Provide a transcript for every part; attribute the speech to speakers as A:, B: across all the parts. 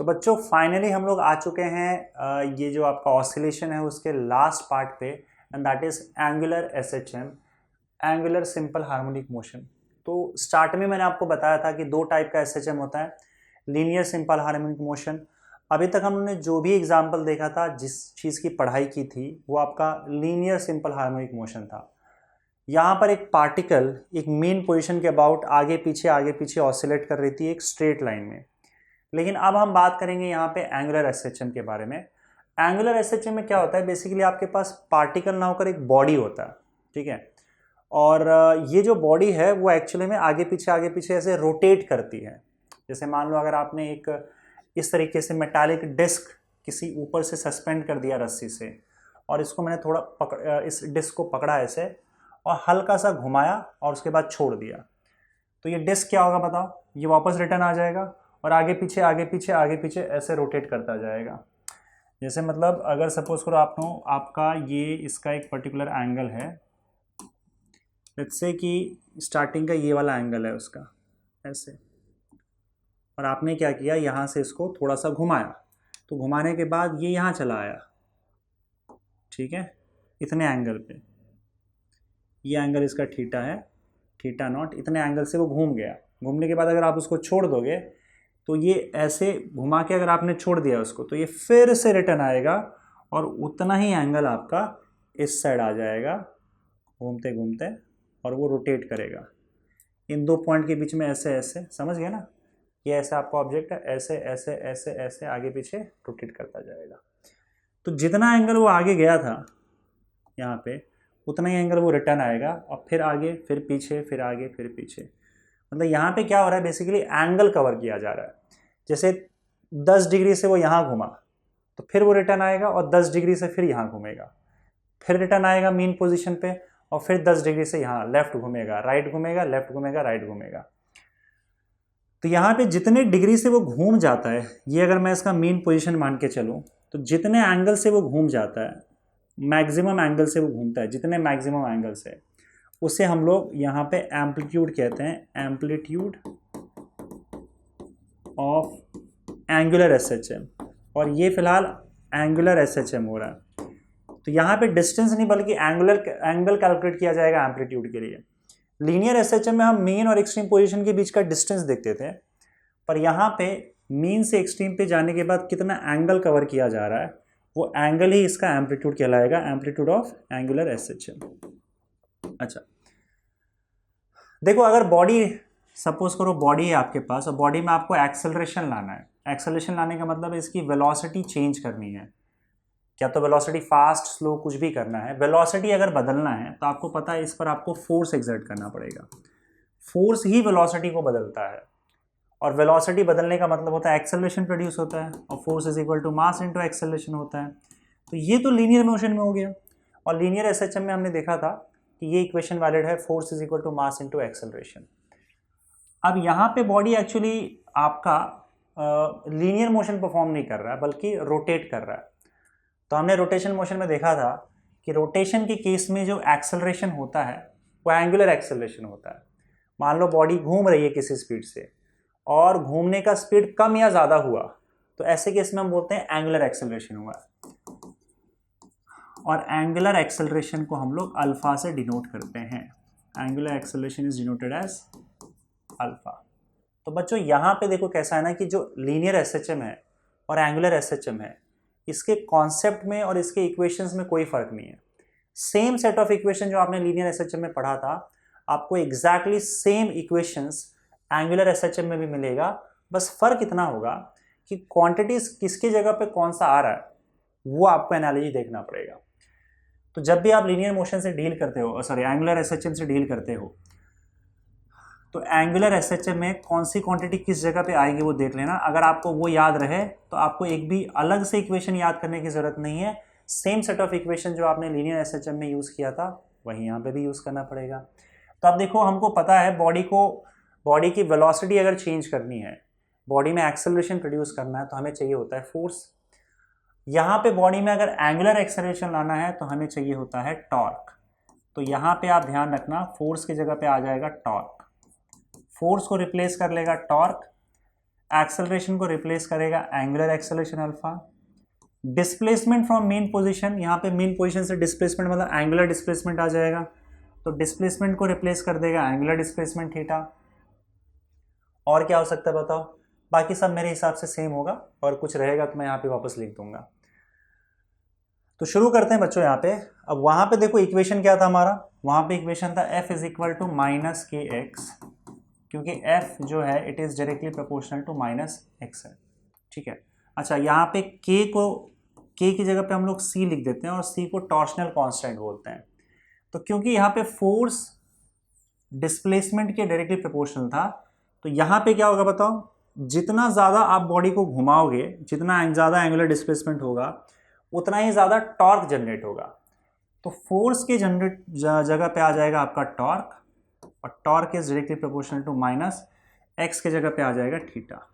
A: तो बच्चों फाइनली हम लोग आ चुके हैं ये जो आपका ऑसिलेशन है उसके लास्ट पार्ट पे, and that is angular SHM, angular simple harmonic motion. तो स्टार्ट में मैंने आपको बताया था कि दो टाइप का एसएचएम होता है, लीनियर सिंपल हार्मोनिक मोशन। अभी तक हमने जो भी एग्जाम्पल देखा था, जिस चीज़ की पढ़ाई की थी, वो आपका लीनियर सिंपल हार्मोनिक मोशन था। यहाँ पर एक पार्टिकल एक मेन पोजीशन के अबाउट आगे पीछे ऑसिलेट कर रही थी एक स्ट्रेट लाइन में। लेकिन अब हम बात करेंगे यहाँ पे एंगुलर एसएचएम के बारे में। एंगुलर एसएचएम में क्या होता है, बेसिकली आपके पास पार्टिकल ना होकर एक बॉडी होता है, ठीक है। और ये जो बॉडी है वो एक्चुअली में आगे पीछे ऐसे रोटेट करती है। जैसे मान लो अगर आपने एक इस तरीके से मेटालिक डिस्क किसी ऊपर से सस्पेंड कर दिया रस्सी से, और इसको मैंने थोड़ा इस डिस्क को पकड़ा ऐसे और हल्का सा घुमाया और उसके बाद छोड़ दिया, तो ये डिस्क क्या होगा बताओ, ये वापस रिटर्न आ जाएगा और आगे पीछे ऐसे रोटेट करता जाएगा। जैसे मतलब अगर सपोज करो आपका ये इसका एक पर्टिकुलर एंगल है, लेट्स से कि स्टार्टिंग का ये वाला एंगल है उसका ऐसे, और आपने क्या किया, यहाँ से इसको थोड़ा सा घुमाया, तो घुमाने के बाद ये यहाँ चला आया, ठीक है, इतने एंगल पे। ये एंगल इसका थीटा है, थीटा नॉट, इतने एंगल से वो घूम गया। घूमने के बाद अगर आप उसको छोड़ दोगे तो ये ऐसे घुमा के अगर आपने छोड़ दिया उसको, तो ये फिर से रिटर्न आएगा और उतना ही एंगल आपका इस साइड आ जाएगा घूमते घूमते, और वो रोटेट करेगा इन दो पॉइंट के बीच में ऐसे ऐसे, समझ गए ना। ये ऐसा आपका ऑब्जेक्ट है, ऐसे ऐसे ऐसे ऐसे आगे पीछे रोटेट करता जाएगा। तो जितना एंगल वो आगे गया था यहाँ पे, उतना ही एंगल वो रिटर्न आएगा, और फिर आगे फिर पीछे फिर आगे फिर पीछे। मतलब यहाँ पे क्या हो रहा है, बेसिकली एंगल कवर किया जा रहा है। जैसे 10 डिग्री से वो यहाँ घुमा, तो फिर वो रिटर्न आएगा और 10 डिग्री से फिर यहाँ घूमेगा, फिर रिटर्न आएगा मेन पोजीशन पे, और फिर 10 डिग्री से यहाँ लेफ्ट घूमेगा, राइट घूमेगा, लेफ्ट घूमेगा, राइट घूमेगा। तो यहाँ पे जितने डिग्री से वो घूम जाता है, ये अगर मैं इसका मेन पोजीशन मान के चलूँ, तो जितने एंगल से वो घूम जाता है, मैक्सिमम एंगल से वो घूमता है, जितने मैक्सिमम एंगल से, उसे हम लोग यहाँ पे एम्पलीट्यूड कहते हैं, एम्पलीट्यूड ऑफ एंगुलर एसएचएम। और ये फिलहाल एंगुलर एसएचएम हो रहा है। तो यहाँ पे डिस्टेंस नहीं बल्कि एंगल कैलकुलेट किया जाएगा एम्पलीट्यूड के लिए। लीनियर एसएचएम में हम मीन और एक्सट्रीम पोजीशन के बीच का डिस्टेंस देखते थे, पर यहाँ पे मीन से एक्सट्रीम पे जाने के बाद कितना एंगल कवर किया जा रहा है, वो एंगल ही इसका एम्पलीट्यूड कहलाएगा, एम्पलीट्यूड ऑफ एंगुलर एसएचएम। अच्छा देखो, अगर बॉडी सपोज करो बॉडी है आपके पास, और बॉडी में आपको एक्सेलरेशन लाना है। एक्सेलरेशन लाने का मतलब इसकी वेलोसिटी चेंज करनी है, क्या तो वेलोसिटी फास्ट स्लो कुछ भी करना है। वेलोसिटी अगर बदलना है तो आपको पता है इस पर आपको फोर्स एक्सर्ट करना पड़ेगा। फोर्स ही वेलोसिटी को बदलता है, और वेलोसिटी बदलने का मतलब होता है एक्सेलरेशन प्रोड्यूस होता है, और force is equal to mass into acceleration होता है। तो ये तो लीनियर मोशन में हो गया, और लीनियर एसएचएम में हमने देखा था कि ये इक्वेशन वैलिड है, force is equal to mass into acceleration. अब यहाँ पे बॉडी एक्चुअली आपका लीनियर मोशन परफॉर्म नहीं कर रहा है, बल्कि रोटेट कर रहा है। तो हमने रोटेशन मोशन में देखा था कि रोटेशन के केस में जो एक्सेलरेशन होता है वो एंगुलर एक्सेलरेशन होता है। मान लो बॉडी घूम रही है किसी स्पीड से, और घूमने का स्पीड कम या ज़्यादा हुआ, तो ऐसे केस में हम बोलते हैं एंगुलर एक्सेलरेशन हुआ है। और एंगुलर एक्सेलरेशन को हम लोग अल्फा से डिनोट करते हैं। Angular acceleration is denoted as alpha. तो बच्चों यहाँ पे देखो कैसा है ना, कि जो लीनियर एसएचएम है और एंगुलर एसएचएम है, इसके कॉन्सेप्ट में और इसके इक्वेशंस में कोई फर्क नहीं है। सेम सेट ऑफ इक्वेशन जो आपने लीनियर एसएचएम में पढ़ा था, आपको exactly same equations angular SHM में भी मिलेगा। बस फर्क इतना होगा कि क्वांटिटीज किसकी जगह पे कौन सा आ रहा है, वो आपको एनालॉजी देखना पड़ेगा। तो जब भी आप लीनियर मोशन से डील करते हो, सॉरी एंगुलर एसएचएम से डील करते हो, तो एंगुलर एसएचएम में कौन सी क्वांटिटी किस जगह पे आएगी वो देख लेना। अगर आपको वो याद रहे तो आपको एक भी अलग से इक्वेशन याद करने की जरूरत नहीं है। सेम सेट ऑफ इक्वेशन जो आपने लीनियर एसएचएम में यूज़ किया था वही यहाँ पे भी यूज़ करना पड़ेगा। तो अब देखो, हमको पता है बॉडी की वेलोसिटी अगर चेंज करनी है, बॉडी में एक्सेलरेशन प्रोड्यूस करना है, तो हमें चाहिए होता है फोर्स। यहाँ पे बॉडी में अगर एंगुलर एक्सेलरेशन लाना है तो हमें चाहिए होता है टॉर्क। तो यहाँ पे आप ध्यान रखना, फोर्स की जगह पे आ जाएगा टॉर्क, फोर्स को रिप्लेस कर लेगा टॉर्क, एक्सेलरेशन को रिप्लेस करेगा angular acceleration alpha. Displacement from main position, यहाँ पे मेन पोजीशन से डिस्प्लेसमेंट मतलब एंगुलर डिस्प्लेसमेंट आ जाएगा, तो डिस्प्लेसमेंट को रिप्लेस कर देगा एंगुलर डिस्प्लेसमेंट थीटा। और क्या हो सकता है बताओ? बाकी सब मेरे हिसाब से सेम होगा, और कुछ रहेगा तो मैं यहाँ पे वापस लिख दूंगा। तो शुरू करते हैं बच्चों यहाँ पे। अब वहां पे देखो इक्वेशन क्या था हमारा, वहां पे इक्वेशन था f is equal to minus k x, क्योंकि f जो है it is directly proportional to minus x है, ठीक है। अच्छा, यहाँ पे k की जगह पे हम लोग c लिख देते हैं और c को टॉर्शनल कांस्टेंट बोलते हैं। तो क्योंकि यहाँ पे फोर्स डिस्प्लेसमेंट के डायरेक्टली प्रोपोर्शनल था, तो यहाँ पे क्या होगा बताओ? जितना ज़्यादा आप बॉडी को घुमाओगे, जितना ज़्यादा एंगुलर डिस्प्लेसमेंट होगा, उतना ही ज़्यादा टॉर्क जनरेट होगा। तो फोर्स के जनरेट जगह पे आ जाएगा आपका टॉर्क, और torque is directly proportional to minus x के जगह पे आ जाएगा थीटा।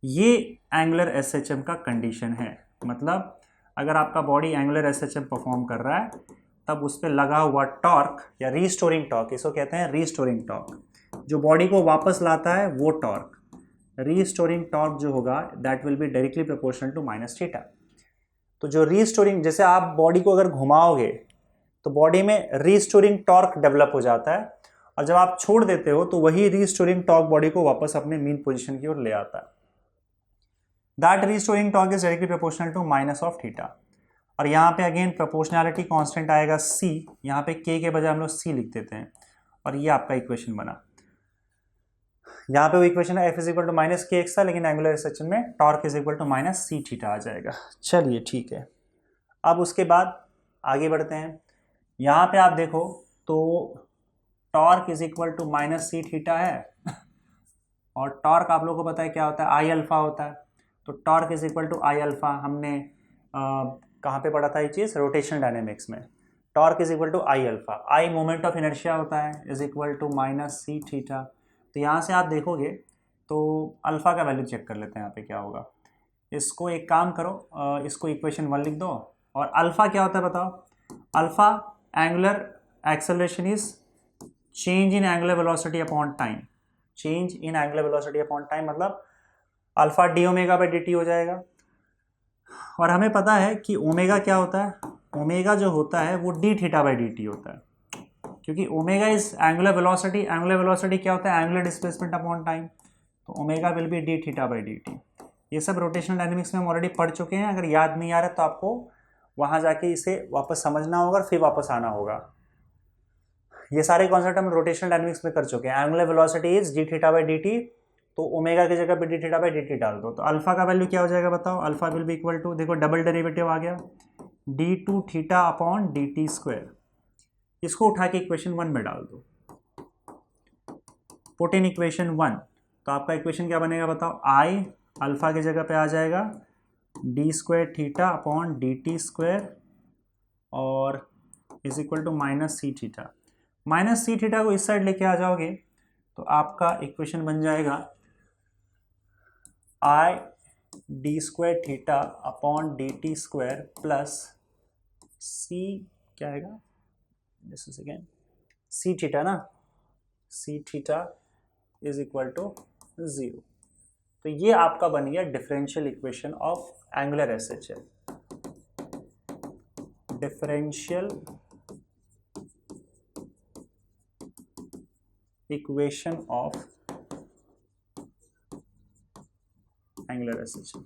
A: ये एंगुलर एसएचएम का कंडीशन है। मतलब अगर आपका बॉडी एंगुलर एसएचएम परफॉर्म कर रहा है, तब उस पर लगा हुआ टॉर्क या रीस्टोरिंग टॉर्क, इसको कहते हैं रीस्टोरिंग टॉर्क, जो बॉडी को वापस लाता है वो टॉर्क, रीस्टोरिंग टॉर्क जो होगा that will be directly proportional to minus theta. तो जो रीस्टोरिंग, जैसे आप बॉडी को अगर घुमाओगे तो बॉडी में रीस्टोरिंग टॉर्क डेवलप हो जाता है, और जब आप छोड़ देते हो तो वही रीस्टोरिंग टॉर्क बॉडी को वापस अपने मीन पोजीशन की ओर ले आता है। That restoring torque is directly proportional to minus of theta. और यहाँ पे अगेन प्रोपोर्शनैलिटी कांस्टेंट आएगा c, यहाँ पे k के बजाय हम लोग c लिख देते हैं, और ये आपका इक्वेशन बना। यहाँ पे वो इक्वेशन है f is equal to minus k x था, लेकिन एंगुलर सेक्शन में torque is equal to minus c theta आ जाएगा। चलिए ठीक है, अब उसके बाद आगे बढ़ते हैं। यहाँ पे आप देखो तो torque is equal to minus c theta है, और टॉर्क आप लोगों को पता है क्या होता है, आई अल्फा होता है। तो torque is equal to I alpha, हमने कहाँ पे पढ़ा था ये चीज़? रोटेशनल डायनेमिक्स में। Torque is equal to I alpha, I moment of inertia होता है, is equal to minus c theta. तो यहाँ से आप देखोगे तो अल्फ़ा का वैल्यू चेक कर लेते हैं यहाँ पे क्या होगा। इसको एक काम करो, इसको इक्वेशन 1 लिख दो, और अल्फ़ा क्या होता है बताओ? Alpha angular acceleration is change in angular velocity upon time, change in angular velocity upon time, मतलब alpha d omega by d t हो जाएगा। और हमें पता है कि ओमेगा क्या होता है? ओमेगा जो होता है वो D theta by d t होता है, क्योंकि omega is angular velocity, angular velocity क्या होता है? एंगुलर डिस्प्लेसमेंट अपॉन टाइम, तो omega will be D theta by d T. ये सब रोटेशनल डायनेमिक्स में हम ऑलरेडी पढ़ चुके हैं, अगर याद नहीं आ रहा तो आपको वहाँ जाके इसे वापस समझना होगा और फिर वापस आना होगा। ये सारे कॉन्सेप्ट हम रोटेशनल डायनेमिक्स में कर चुके हैं। Angular velocity is D theta by d t, तो ओमेगा की जगह पे D theta by d T डाल दो, तो अल्फा का वैल्यू क्या हो जाएगा बताओ? Alpha will be equal to, देखो डबल डेरिवेटिव आ गया, d two theta upon d t square. इसको उठा के इक्वेशन 1 में डाल दो, पुट इन इक्वेशन 1, तो आपका इक्वेशन क्या बनेगा बताओ? आई अल्फा की जगह पे आ जाएगा d square theta upon d t square, और is equal to minus c theta. Minus c theta को इस साइड लेके आ जाओगे तो आपका इक्वेशन बन जाएगा I d square theta upon d t square plus c, क्या आएगा this is again c theta ना, c theta is equal to 0। तो ये आपका बन गया differential equation of angular SHM, differential equation of angular SHM.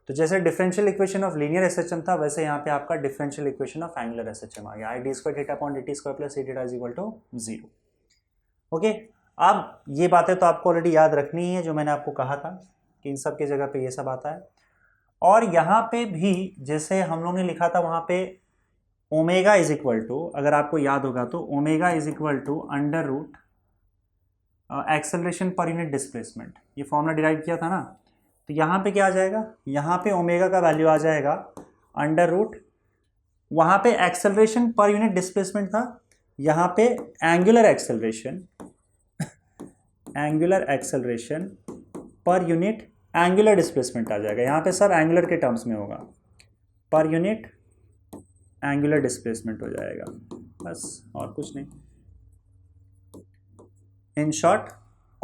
A: तो जैसे differential equation of linear SHM था, वैसे यहाँ पे आपका differential equation of angular SHM आ गया, I d square theta upon d t square plus c theta is equal to 0। Okay, अब ये बातें तो आपको ऑलरेडी याद रखनी है, जो मैंने आपको कहा था कि इन सब की जगह पे ये सब आता है। और यहाँ पे भी जैसे हम लोग ने लिखा था वहाँ पे ओमेगा इज इक्वल टू, अगर आपको याद होगा तो omega is equal to under root acceleration per unit displacement, ये फॉर्मूला डिराइव किया था ना। तो यहाँ पे क्या आ जाएगा? यहाँ पे ओमेगा का वैल्यू आ जाएगा अंडर रूट, वहाँ पे एक्सेलरेशन पर यूनिट डिस्प्लेसमेंट था, यहाँ पे angular acceleration per unit angular displacement आ जाएगा। यहाँ पे सब एंगुलर के टर्म्स में होगा, पर यूनिट एंगुलर डिस्प्लेसमेंट हो जाएगा, बस और कुछ नहीं। इन शॉर्ट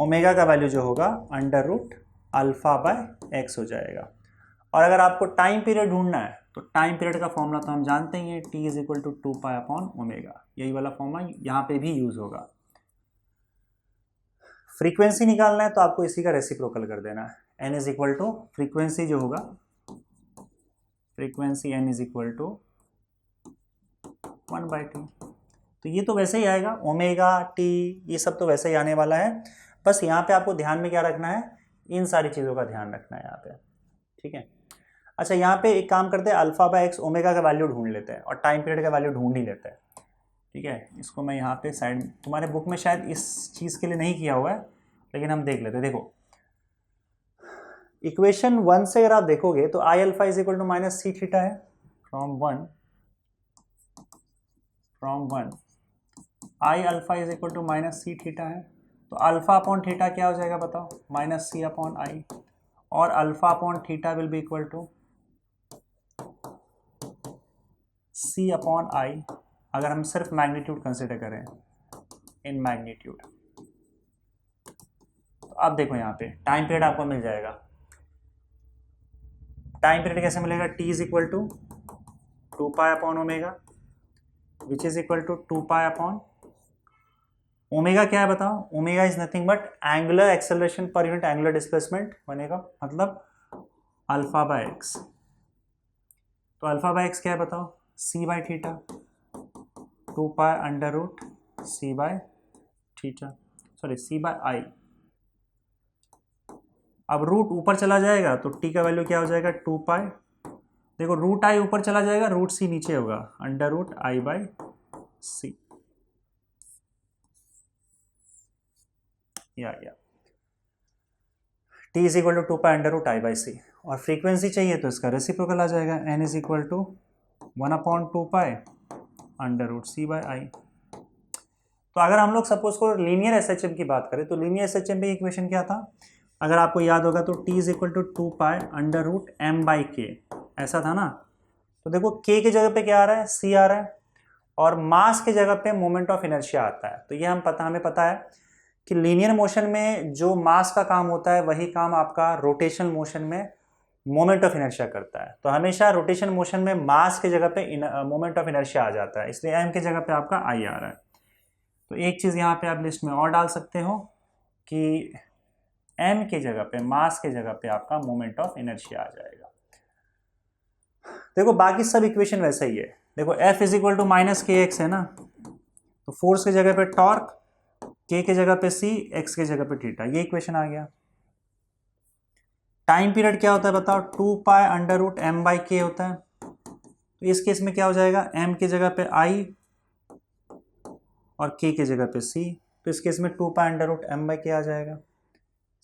A: ओमेगा का वैल्यू जो होगा under root alpha by x हो जाएगा। और अगर आपको टाइम पीरियड ढूंढना है तो टाइम पीरियड का फॉर्मूला तो हम जानते ही हैं, T is equal to 2 pi upon omega, यही वाला फॉर्मूला यहाँ पे भी यूज होगा। फ्रीक्वेंसी निकालना है तो आपको इसी का रेसिप्रोकल कर देना है, n is equal to frequency जो होगा, frequency n is equal to 1/2। तो ये तो वैसे ही आएगा, ओमेगा टी ये सब तो वैसे ही आने वाला है। बस यहाँ पे आपको ध्यान में क्या रखना है, इन सारी चीज़ों का ध्यान रखना है यहाँ पे, ठीक है। अच्छा, यहाँ पे एक काम करते हैं, अल्फा बाय एक्स ओमेगा का वैल्यू ढूंढ लेते हैं और टाइम पीरियड का वैल्यू ढूंढ ही लेते हैं, ठीक है। इसको मैं यहाँ पे साइड, तुम्हारे बुक में शायद इस चीज़ के लिए नहीं किया हुआ है, लेकिन हम देख लेते हैं। देखो इक्वेशन 1 से अगर आप देखोगे तो I alpha is equal to minus c theta है, from one I alpha is equal to minus c theta है। तो अल्फा अपॉन थीटा क्या हो जाएगा बताओ, माइनस सी अपॉन आई, और alpha upon theta will be equal to c upon I, अगर हम सिर्फ मैग्नीट्यूड कंसिडर करें, इन मैग्नीट्यूड। तो अब देखो यहाँ पे टाइम पीरियड आपको मिल जाएगा। टाइम पीरियड कैसे मिलेगा, T is equal to 2 pi upon omega which is equal to 2 pi upon omega क्या है बताओ, omega is nothing but angular acceleration per unit angular displacement बनेगा, मतलब अल्फा बाय एक्स। तो अल्फा बाय एक्स क्या है बताओ, c by theta, 2 pi under root c by theta, sorry c by I. अब रूट ऊपर चला जाएगा तो टी का वैल्यू क्या हो जाएगा, 2 पाई। देखो रूट आई ऊपर चला जाएगा, रूट सी नीचे होगा, under root I by c. या T is equal to 2 pi under root I by c. और फ्रीक्वेंसी चाहिए तो इसका रेसिप्रोकल आ जाएगा, n is equal to 1/2 pi under root c by I. तो अगर हम लोग सपोज को लीनियर एसएचएम की बात करें तो लीनियर एसएचएम में इक्वेशन क्या था, अगर आपको याद होगा तो T is equal to 2 pi under root m by k, ऐसा था ना। तो देखो के की जगह पे क्या आ रहा है, सी आ रहा है, और मास की जगह पे मोमेंट ऑफ इनर्शिया आता है। तो ये हमें पता है कि लीनियर मोशन में जो मास का काम होता है वही काम आपका रोटेशनल मोशन में मोमेंट ऑफ इनर्शिया करता है। तो हमेशा रोटेशन मोशन में मास की जगह पे मोमेंट ऑफ इनर्शिया आ जाता है, इसलिए एम की जगह पे आपका आई आ रहा है। तो एक चीज़ यहाँ पे आप लिस्ट में और डाल सकते हो कि एम की जगह पे, मास की जगह पे आपका मोमेंट ऑफ इनर्शिया आ जाएगा। देखो बाकी सब इक्वेशन वैसे ही है। देखो f is equal to minus k x है ना, तो फोर्स की जगह पे टॉर्क, के की जगह पे सी, एक्स की जगह पे थीटा, ये इक्वेशन आ गया। टाइम पीरियड क्या होता है बताओ, 2 pi under root m by k होता है। तो इस केस में क्या हो जाएगा, एम की जगह पे आई और के की जगह पे सी, तो इस केस में 2 pi under root m by k आ जाएगा,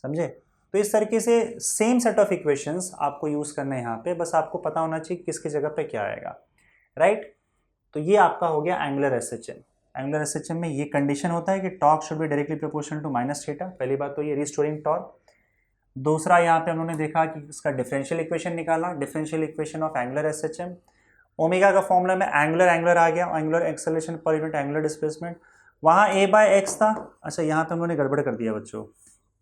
A: समझे। तो इस तरीके से सेम सेट ऑफ इक्वेशंस आपको यूज करना है यहाँ पे, बस आपको पता होना चाहिए किसकी जगह पे क्या आएगा, राइट। तो ये आपका हो गया एंगुलर एसएचएम। एंगुलर एसएचएम में ये कंडीशन होता है कि torque should be directly proportional to minus theta, पहली बात तो ये रिस्टोरिंग टॉर्क। दूसरा यहाँ पे हम लोगों ने देखा कि इसका डिफरेंशियल इक्वेशन निकाला, differential equation of angular SHM. Omega का फॉर्मूला में एंगुलर आ गया, angular acceleration per unit angular displacement, वहाँ ए बाय एक्स था। अच्छा यहाँ पे हम लोगों ने गड़बड़ कर दिया बच्चों,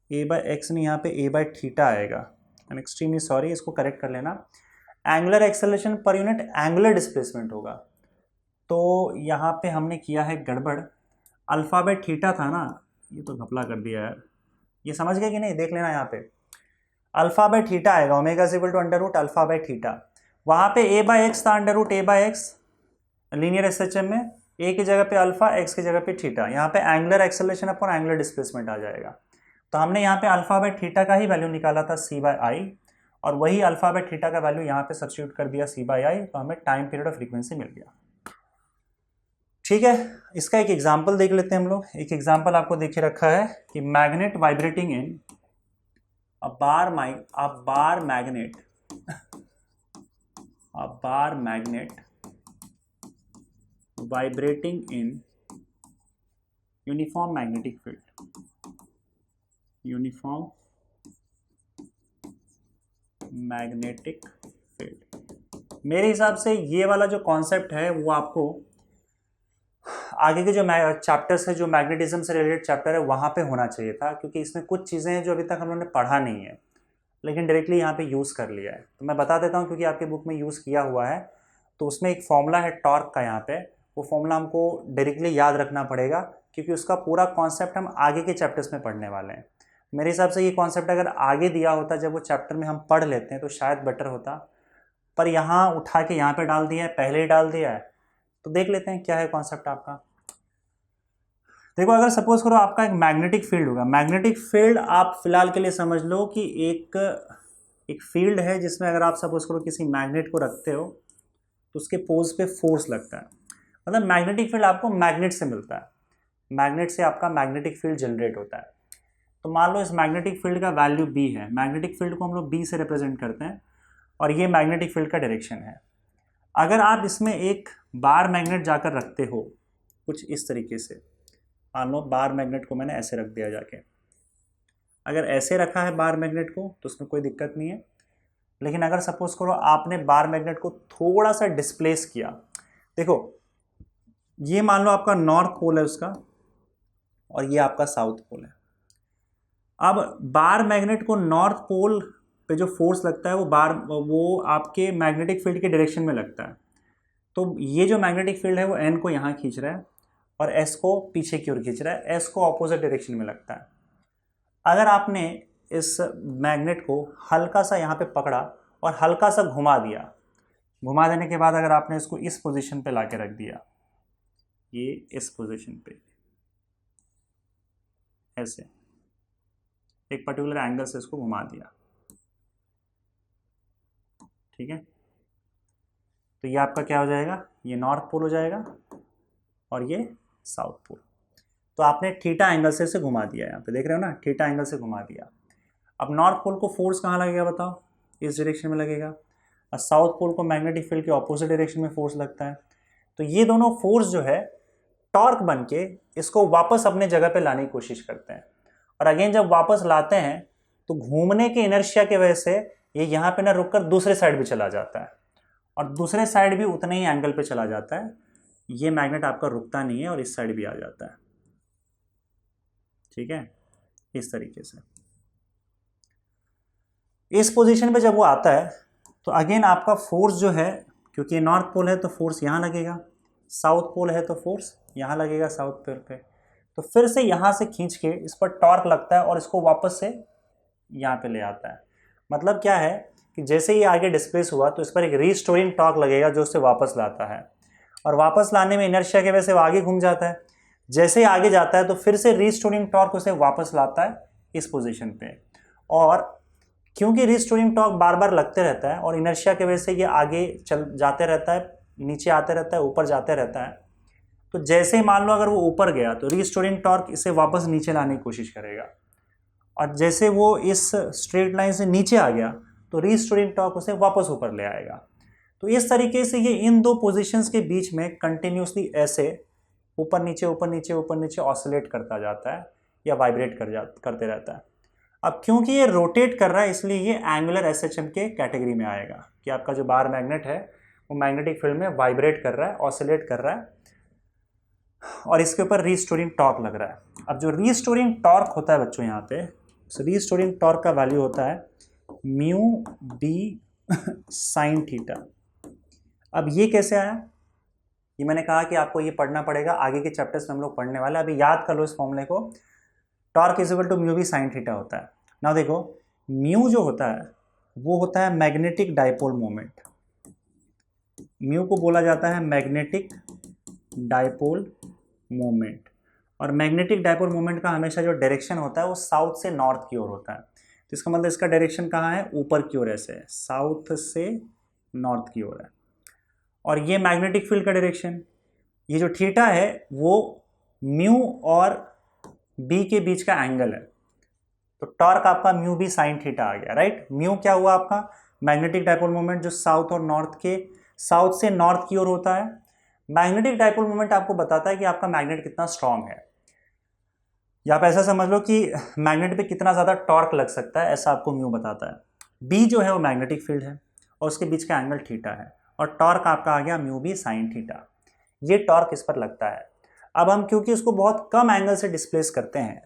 A: ए बाय एक्स नहीं, यहाँ पे ए बाय थीटा आएगा। आई एम एक्सट्रीमली सॉरी, इसको करेक्ट कर लेना। Angular acceleration per unit angular displacement होगा। तो यहाँ पे हमने किया है गड़बड़, अल्फा बाय थीटा था ना, ये तो घपला कर दिया यार, ये समझ गए कि नहीं, देख लेना यहाँ पे अल्फा बाय थीटा आएगा, omega is equal to under root alpha by theta. वहाँ पे ए बाय एक्स था, under root a by x linear SHM में, ए की जगह पे अल्फा, एक्स की जगह पे थीटा, यहाँ पे angular acceleration upon angular displacement आ जाएगा। तो हमने यहाँ पे अल्फा बाय थीटा का ही वैल्यू निकाला था सी बाय आई, और वही अल्फा बाय थीटा का वैल्यू यहाँ पे सब्स्टिट्यूट कर दिया सी बाय आई, तो हमें टाइम पीरियड ऑफ फ्रीक्वेंसी मिल गया, ठीक है। इसका एक एग्जाम्पल देख लेते हैं हम लोग। एक एग्जाम्पल आपको देखे रखा है कि magnet vibrating in a bar magnet vibrating in uniform magnetic field, uniform magnetic field। मेरे हिसाब से ये वाला जो कॉन्सेप्ट है वो आपको आगे के जो चैप्टर्स है, जो मैग्नेटिज्म से रिलेटेड चैप्टर है, वहाँ पे होना चाहिए था, क्योंकि इसमें कुछ चीज़ें हैं जो अभी तक हम लोगों ने पढ़ा नहीं है लेकिन डायरेक्टली यहाँ पे यूज़ कर लिया है। तो मैं बता देता हूँ क्योंकि आपके बुक में यूज़ किया हुआ है। तो उसमें एक फॉर्मूला है टॉर्क का, यहाँ पे वो फॉर्मूला हमको डायरेक्टली याद रखना पड़ेगा, क्योंकि उसका पूरा कॉन्सेप्ट हम आगे के चैप्टर्स में पढ़ने वाले हैं। मेरे हिसाब से ये कॉन्सेप्ट अगर आगे दिया होता, जब वो चैप्टर में हम पढ़ लेते हैं, तो शायद बेटर होता, पर यहाँ उठा के यहाँ पे डाल दिया है, पहले ही डाल दिया है। तो देख लेते हैं क्या है कॉन्सेप्ट आपका। देखो, अगर सपोज करो आपका एक मैग्नेटिक फील्ड होगा। मैग्नेटिक फील्ड आप फिलहाल के लिए समझ लो कि एक फील्ड है जिसमें अगर आप सपोज करो किसी मैग्नेट को रखते हो तो उसके पोल्स पे फोर्स लगता है। मतलब मैग्नेटिक फील्ड आपको मैग्नेट से मिलता है, मैग्नेट से आपका मैग्नेटिक फील्ड जनरेट होता है। तो मान लो इस मैग्नेटिक फील्ड का वैल्यू बी है, मैग्नेटिक फील्ड को हम लोग बी से रिप्रेजेंट करते हैं, और ये मैग्नेटिक फील्ड का डायरेक्शन है। अगर आप इसमें एक बार मैग्नेट जाकर रखते हो कुछ इस तरीके से, मान लो बार मैग्नेट को मैंने ऐसे रख दिया जाके, अगर ऐसे रखा है बार मैग्नेट को तो उसमें कोई दिक्कत नहीं है। लेकिन अगर सपोज करो आपने बार मैग्नेट को थोड़ा सा डिस्प्लेस किया, देखो ये मान लो आपका नॉर्थ पोल है उसका, और ये आपका साउथ पोल है। अब बार मैग्नेट को नॉर्थ पोल पे जो फोर्स लगता है वो आपके मैग्नेटिक फील्ड के डायरेक्शन में लगता है। तो ये जो मैग्नेटिक फील्ड है वो एन को यहाँ खींच रहा है और एस को पीछे की ओर खींच रहा है, एस को ऑपोजिट डायरेक्शन में लगता है। अगर आपने इस मैग्नेट को हल्का सा यहाँ पे पकड़ा और हल्का सा घुमा दिया, घुमा देने के बाद अगर आपने इसको इस पोजीशन पे लाके रख दिया, ये इस पोजीशन पे ऐसे एक पर्टिकुलर एंगल से इसको घुमा दिया, ठीक है, तो ये आपका क्या हो जाएगा, ये नॉर्थ पोल हो जाएगा और ये साउथ पोल। तो आपने थीटा एंगल से इसे घुमा दिया, यहाँ पे देख रहे हो ना, थीटा एंगल से घुमा दिया। अब नॉर्थ पोल को फोर्स कहाँ लगेगा बताओ, इस डायरेक्शन में लगेगा, और साउथ पोल को मैग्नेटिक फील्ड के ऑपोजिट डायरेक्शन में फोर्स लगता है। तो ये दोनों फोर्स जो है टॉर्क बन के इसको वापस अपने जगह पे लाने की कोशिश करते हैं, और अगेन जब वापस लाते हैं तो घूमने के इनर्शिया की वजह से ये यहाँ पे ना रुककर दूसरे साइड भी चला जाता है, और दूसरे साइड भी उतने ही एंगल पे चला जाता है। ये मैग्नेट आपका रुकता नहीं है और इस साइड भी आ जाता है, ठीक है, इस तरीके से। इस पोजीशन पे जब वो आता है तो अगेन आपका फोर्स जो है, क्योंकि नॉर्थ पोल है तो फोर्स यहाँ लगेगा, साउथ पोल है तो फोर्स यहाँ लगेगा साउथ पोल पे, तो फिर से यहाँ से खींच के इस पर टॉर्क लगता है और इसको वापस से यहाँ पे ले आता है। मतलब क्या है कि जैसे ही आगे डिस्प्लेस हुआ तो इस पर एक रीस्टोरिंग टॉर्क लगेगा जो उसे वापस लाता है, और वापस लाने में इनर्शिया की वजह से वो आगे घूम जाता है। जैसे ही आगे जाता है तो फिर से रीस्टोरिंग टॉर्क उसे वापस लाता है इस पोजीशन पे, और क्योंकि रीस्टोरिंग टॉर्क बार बार लगते रहता है और इनर्शिया की वजह से ये आगे चल जाते रहता है, नीचे आते रहता है, ऊपर जाते रहता है। तो जैसे ही मान लो अगर वो ऊपर गया तो रीस्टोरिंग टॉर्क इसे वापस नीचे लाने की कोशिश करेगा, और जैसे वो इस स्ट्रेट लाइन से नीचे आ गया तो रीस्टोरिंग टॉर्क उसे वापस ऊपर ले आएगा। तो इस तरीके से ये इन दो पोजीशंस के बीच में कंटिन्यूसली ऐसे ऊपर नीचे ऊपर नीचे ऊपर नीचे ऑसिलेट करता जाता है या वाइब्रेट करते रहता है। अब क्योंकि ये रोटेट कर रहा है इसलिए ये एंगुलर एसएचएम के कैटेगरी में आएगा, कि आपका जो बार मैग्नेट है वो मैग्नेटिक फील्ड में वाइब्रेट कर रहा है, ऑसिलेट कर रहा है, और इसके ऊपर रीस्टोरिंग टॉर्क लग रहा है। अब जो रीस्टोरिंग टॉर्क होता है बच्चों यहाँ पे, रीस्टोरिंग टॉर्क का वैल्यू होता है म्यू बी साइन थीटा। अब ये कैसे आया, ये मैंने कहा कि आपको ये पढ़ना पड़ेगा, आगे के चैप्टर्स में हम लोग पढ़ने वाले हैं। अभी याद कर लो इस फॉर्मूले को, torque is equal to mu B sine theta होता है। ना देखो, म्यू जो होता है वो होता है मैग्नेटिक डाइपोल मोमेंट, म्यू को बोला जाता है मैग्नेटिक डाइपोल मोमेंट, और मैग्नेटिक डाइपोल मोमेंट का हमेशा जो डायरेक्शन होता है वो साउथ से नॉर्थ की ओर होता है। तो इसका मतलब इसका डायरेक्शन कहाँ है, ऊपर की ओर ऐसे, साउथ से नॉर्थ की ओर है। और ये मैग्नेटिक फील्ड का डायरेक्शन, ये जो थीटा है वो म्यू और बी के बीच का एंगल है। तो टॉर्क आपका म्यू बी साइन थीटा आ गया, राइट। म्यू क्या हुआ आपका, मैग्नेटिक डाइपोल मोमेंट जो साउथ और नॉर्थ के, साउथ से नॉर्थ की ओर होता है। मैग्नेटिक डाइपोल मोमेंट आपको बताता है कि आपका मैग्नेट कितना स्ट्रांग है, या आप ऐसा समझ लो कि मैग्नेट पे कितना ज़्यादा टॉर्क लग सकता है, ऐसा आपको म्यू बताता है। बी जो है वो मैग्नेटिक फील्ड है और उसके बीच का एंगल थीटा है, और टॉर्क आपका आ गया म्यू बी साइन थीटा। ये टॉर्क इस पर लगता है। अब हम क्योंकि उसको बहुत कम एंगल से डिस्प्लेस करते हैं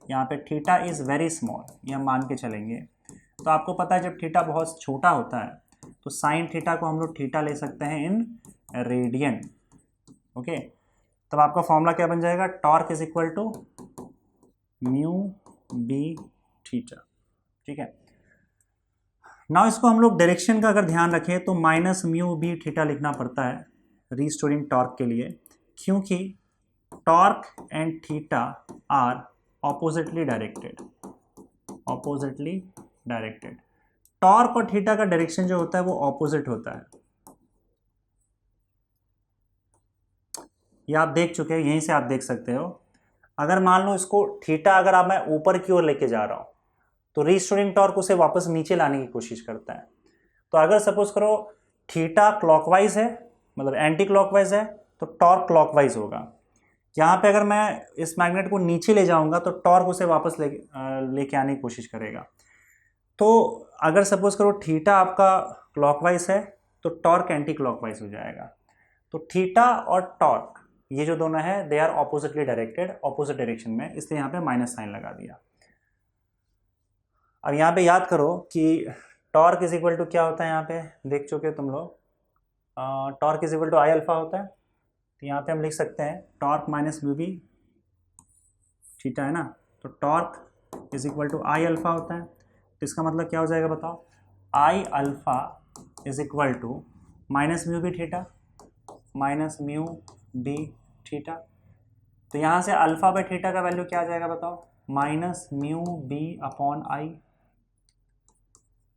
A: यहाँ पे थीटा इज़ वेरी स्मॉल, ये हम मान के चलेंगे। तो आपको पता है जब थीटा बहुत छोटा होता है तो साइन थीटा को हम लोग थीटा ले सकते हैं इन रेडियन। ओके, तब आपका फॉर्मूला क्या बन जाएगा, torque is equal to mu B theta. ठीक है, नाउ इसको हम लोग डायरेक्शन का अगर ध्यान रखें तो माइनस म्यू बी थीटा लिखना पड़ता है रीस्टोरिंग टॉर्क के लिए, क्योंकि torque and theta are oppositely directed. Oppositely directed, torque और थीटा का डायरेक्शन जो होता है वो ऑपोजिट होता है। ये आप देख चुके हैं, यहीं से आप देख सकते हो। अगर मान लो इसको थीटा अगर आप मैं ऊपर की ओर लेके जा रहा हूं तो रीस्टोरिंग टॉर्क उसे वापस नीचे लाने की कोशिश करता है। तो अगर सपोज करो थीटा क्लॉकवाइज है, मतलब एंटी क्लॉकवाइज है, तो टॉर्क क्लॉकवाइज होगा। यहाँ पे अगर मैं इस मैग्नेट को नीचे ले जाऊंगा तो टॉर्क उसे वापस लेके आने की कोशिश करेगा। तो अगर सपोज करो थीटा आपका क्लॉकवाइज है तो टॉर्क एंटी क्लॉकवाइज हो जाएगा। तो थीटा और टॉर्क ये जो दोनों है they are oppositely directed, opposite direction में, इसलिए यहाँ पे माइनस साइन लगा दिया। अब यहाँ पे याद करो कि टॉर्क इज इक्वल टू क्या होता है, यहाँ पे देख चुके तुम लोग, torque is equal to I alpha होता है। तो यहाँ पे हम लिख सकते हैं torque minus mu B theta, है ना। तो torque is equal to I alpha होता है। तो इसका मतलब क्या हो जाएगा बताओ, I alpha is equal to minus mu B theta, minus mu B theta. तो यहाँ से अल्फा बाई थीटा का वैल्यू क्या आ जाएगा बताओ, minus mu B upon I,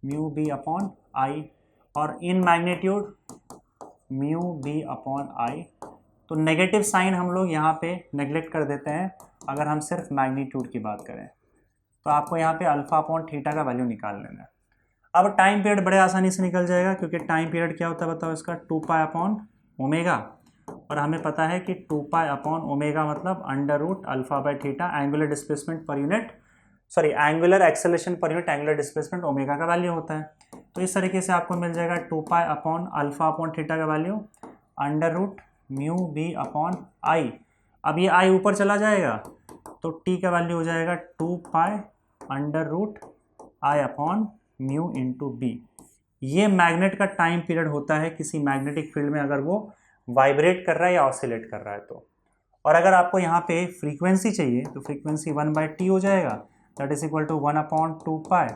A: mu B upon I, और in magnitude mu B upon I. तो नेगेटिव साइन हम लोग यहाँ पे नेग्लेक्ट कर देते हैं अगर हम सिर्फ मैग्नीट्यूड की बात करें। तो आपको यहाँ पे अल्फा अपॉन थीटा का वैल्यू निकाल लेना है। अब टाइम पीरियड बड़े आसानी से निकल जाएगा, क्योंकि टाइम पीरियड क्या होता है बताओ इसका, 2π अपॉन ओमेगा, और हमें पता है कि 2π अपॉन ओमेगा मतलब under root alpha by theta, angular displacement per unit, sorry angular acceleration per unit angular displacement omega का वैल्यू होता है। तो इस तरीके से आपको मिल जाएगा 2π अपॉन अल्फा अपॉन थीटा का value under root mu B upon I. अब ये आई ऊपर चला जाएगा तो टी का वैल्यू हो जाएगा 2π under root I upon mu into B. ये मैग्नेट का टाइम पीरियड होता है किसी मैग्नेटिक फील्ड में अगर वो वाइब्रेट कर रहा है या ऑसिलेट कर रहा है तो। और अगर आपको यहाँ पे फ्रीक्वेंसी चाहिए तो फ्रीक्वेंसी 1/t हो जाएगा, that is equal to 1 upon 2π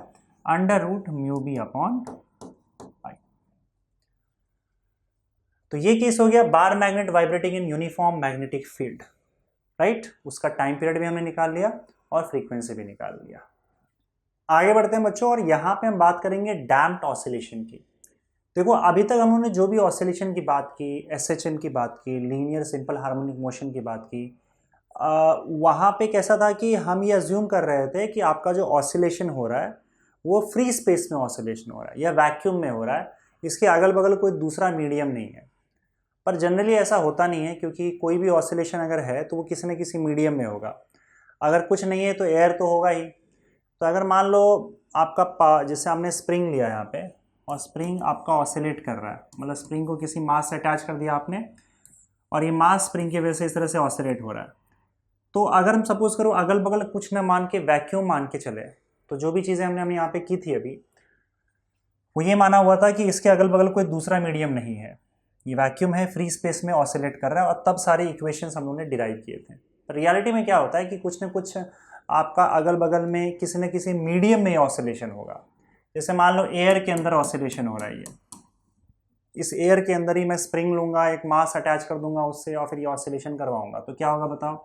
A: under root mu B upon I. तो ये केस हो गया bar magnet vibrating in uniform magnetic field, right. उसका टाइम पीरियड भी हमने निकाल लिया और फ्रीक्वेंसी भी निकाल लिया। आगे बढ़ते हैं बच्चों, और यहाँ पे हम बात करेंगे डैम्प्ड ऑसिलेशन की। देखो अभी तक हम लोगों ने जो भी ऑसिलेशन की बात की, एसएचएम की बात की, लीनियर सिंपल हार्मोनिक मोशन की बात की, वहाँ पे कैसा था कि हम ये अज्यूम कर रहे थे कि आपका जो ऑसिलेशन हो रहा है वो फ्री स्पेस में ऑसिलेशन हो रहा है या वैक्यूम में हो रहा है, इसके अगल बगल कोई दूसरा मीडियम नहीं है। पर जनरली ऐसा होता नहीं है, क्योंकि कोई भी ऑसिलेशन अगर है तो वो किसी न किसी मीडियम में होगा। अगर कुछ नहीं है तो एयर तो होगा ही। तो अगर मान लो आपका जैसे हमने स्प्रिंग लिया यहाँ पे और स्प्रिंग आपका ऑसिलेट कर रहा है, मतलब स्प्रिंग को किसी मास से अटैच कर दिया आपने और ये मास स्प्रिंग की वजह से इस तरह से ऑसिलेट हो रहा है। तो अगर हम सपोज करो अगल बगल कुछ न मान के वैक्यूम मान के चले, तो जो भी चीज़ें हमने यहाँ पे की थी अभी, वो ये माना हुआ था कि इसके अगल बगल कोई दूसरा मीडियम नहीं है, ये वैक्यूम है, फ्री स्पेस में ऑसिलेट कर रहा है, और तब सारे इक्वेशंस हम लोगों ने डिराइव किए थे। पर रियलिटी में क्या होता है कि कुछ न कुछ आपका अगल बगल में किसी न किसी मीडियम में ऑसिलेशन होगा। जैसे मान लो एयर के अंदर ऑसिलेशन हो रहा है, इस एयर के अंदर ही मैं स्प्रिंग लूंगा, एक मास अटैच कर दूंगा उससे और फिर ये ऑसिलेशन करवाऊंगा, तो क्या होगा बताओ।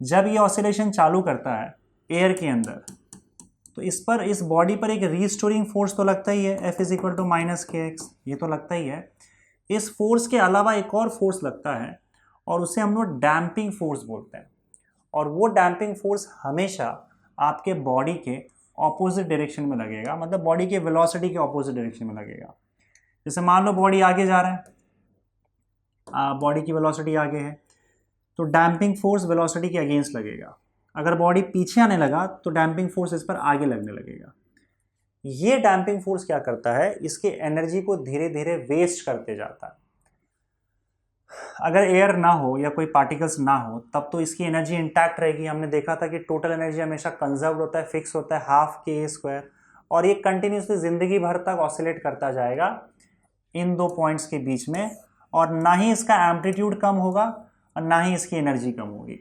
A: जब ये ऑसिलेशन चालू करता है एयर के अंदर तो इस पर, इस बॉडी पर एक रीस्टोरिंग फोर्स तो लगता ही है, F is equal to minus kx, ये तो लगता ही है। इस फोर्स के अलावा एक और फोर्स लगता है और उसे हम लोग डैम्पिंग फोर्स बोलते हैं। और वो डैम्पिंग फोर्स हमेशा आपके बॉडी के ऑपोजिट डायरेक्शन में लगेगा, मतलब बॉडी के वेलोसिटी के ऑपोजिट डायरेक्शन में लगेगा। जैसे मान लो बॉडी आगे जा रहा है, बॉडी की वेलोसिटी आगे है, तो डैम्पिंग फोर्स वेलोसिटी के अगेंस्ट लगेगा। अगर बॉडी पीछे आने लगा तो डैम्पिंग फोर्स इस पर आगे लगने लगेगा। ये डैम्पिंग फोर्स क्या करता है, इसके एनर्जी को धीरे धीरे वेस्ट करते जाता है। अगर एयर ना हो या कोई पार्टिकल्स ना हो तब तो इसकी एनर्जी इंटैक्ट रहेगी। हमने देखा था कि टोटल एनर्जी हमेशा कंजर्व होता है, फिक्स होता है, हाफ के स्क्वायर, और ये कंटिन्यूसली जिंदगी भर तक ऑसिलेट करता जाएगा इन दो पॉइंट्स के बीच में, और ना ही इसका एम्पलीट्यूड कम होगा और ना ही इसकी एनर्जी कम होगी।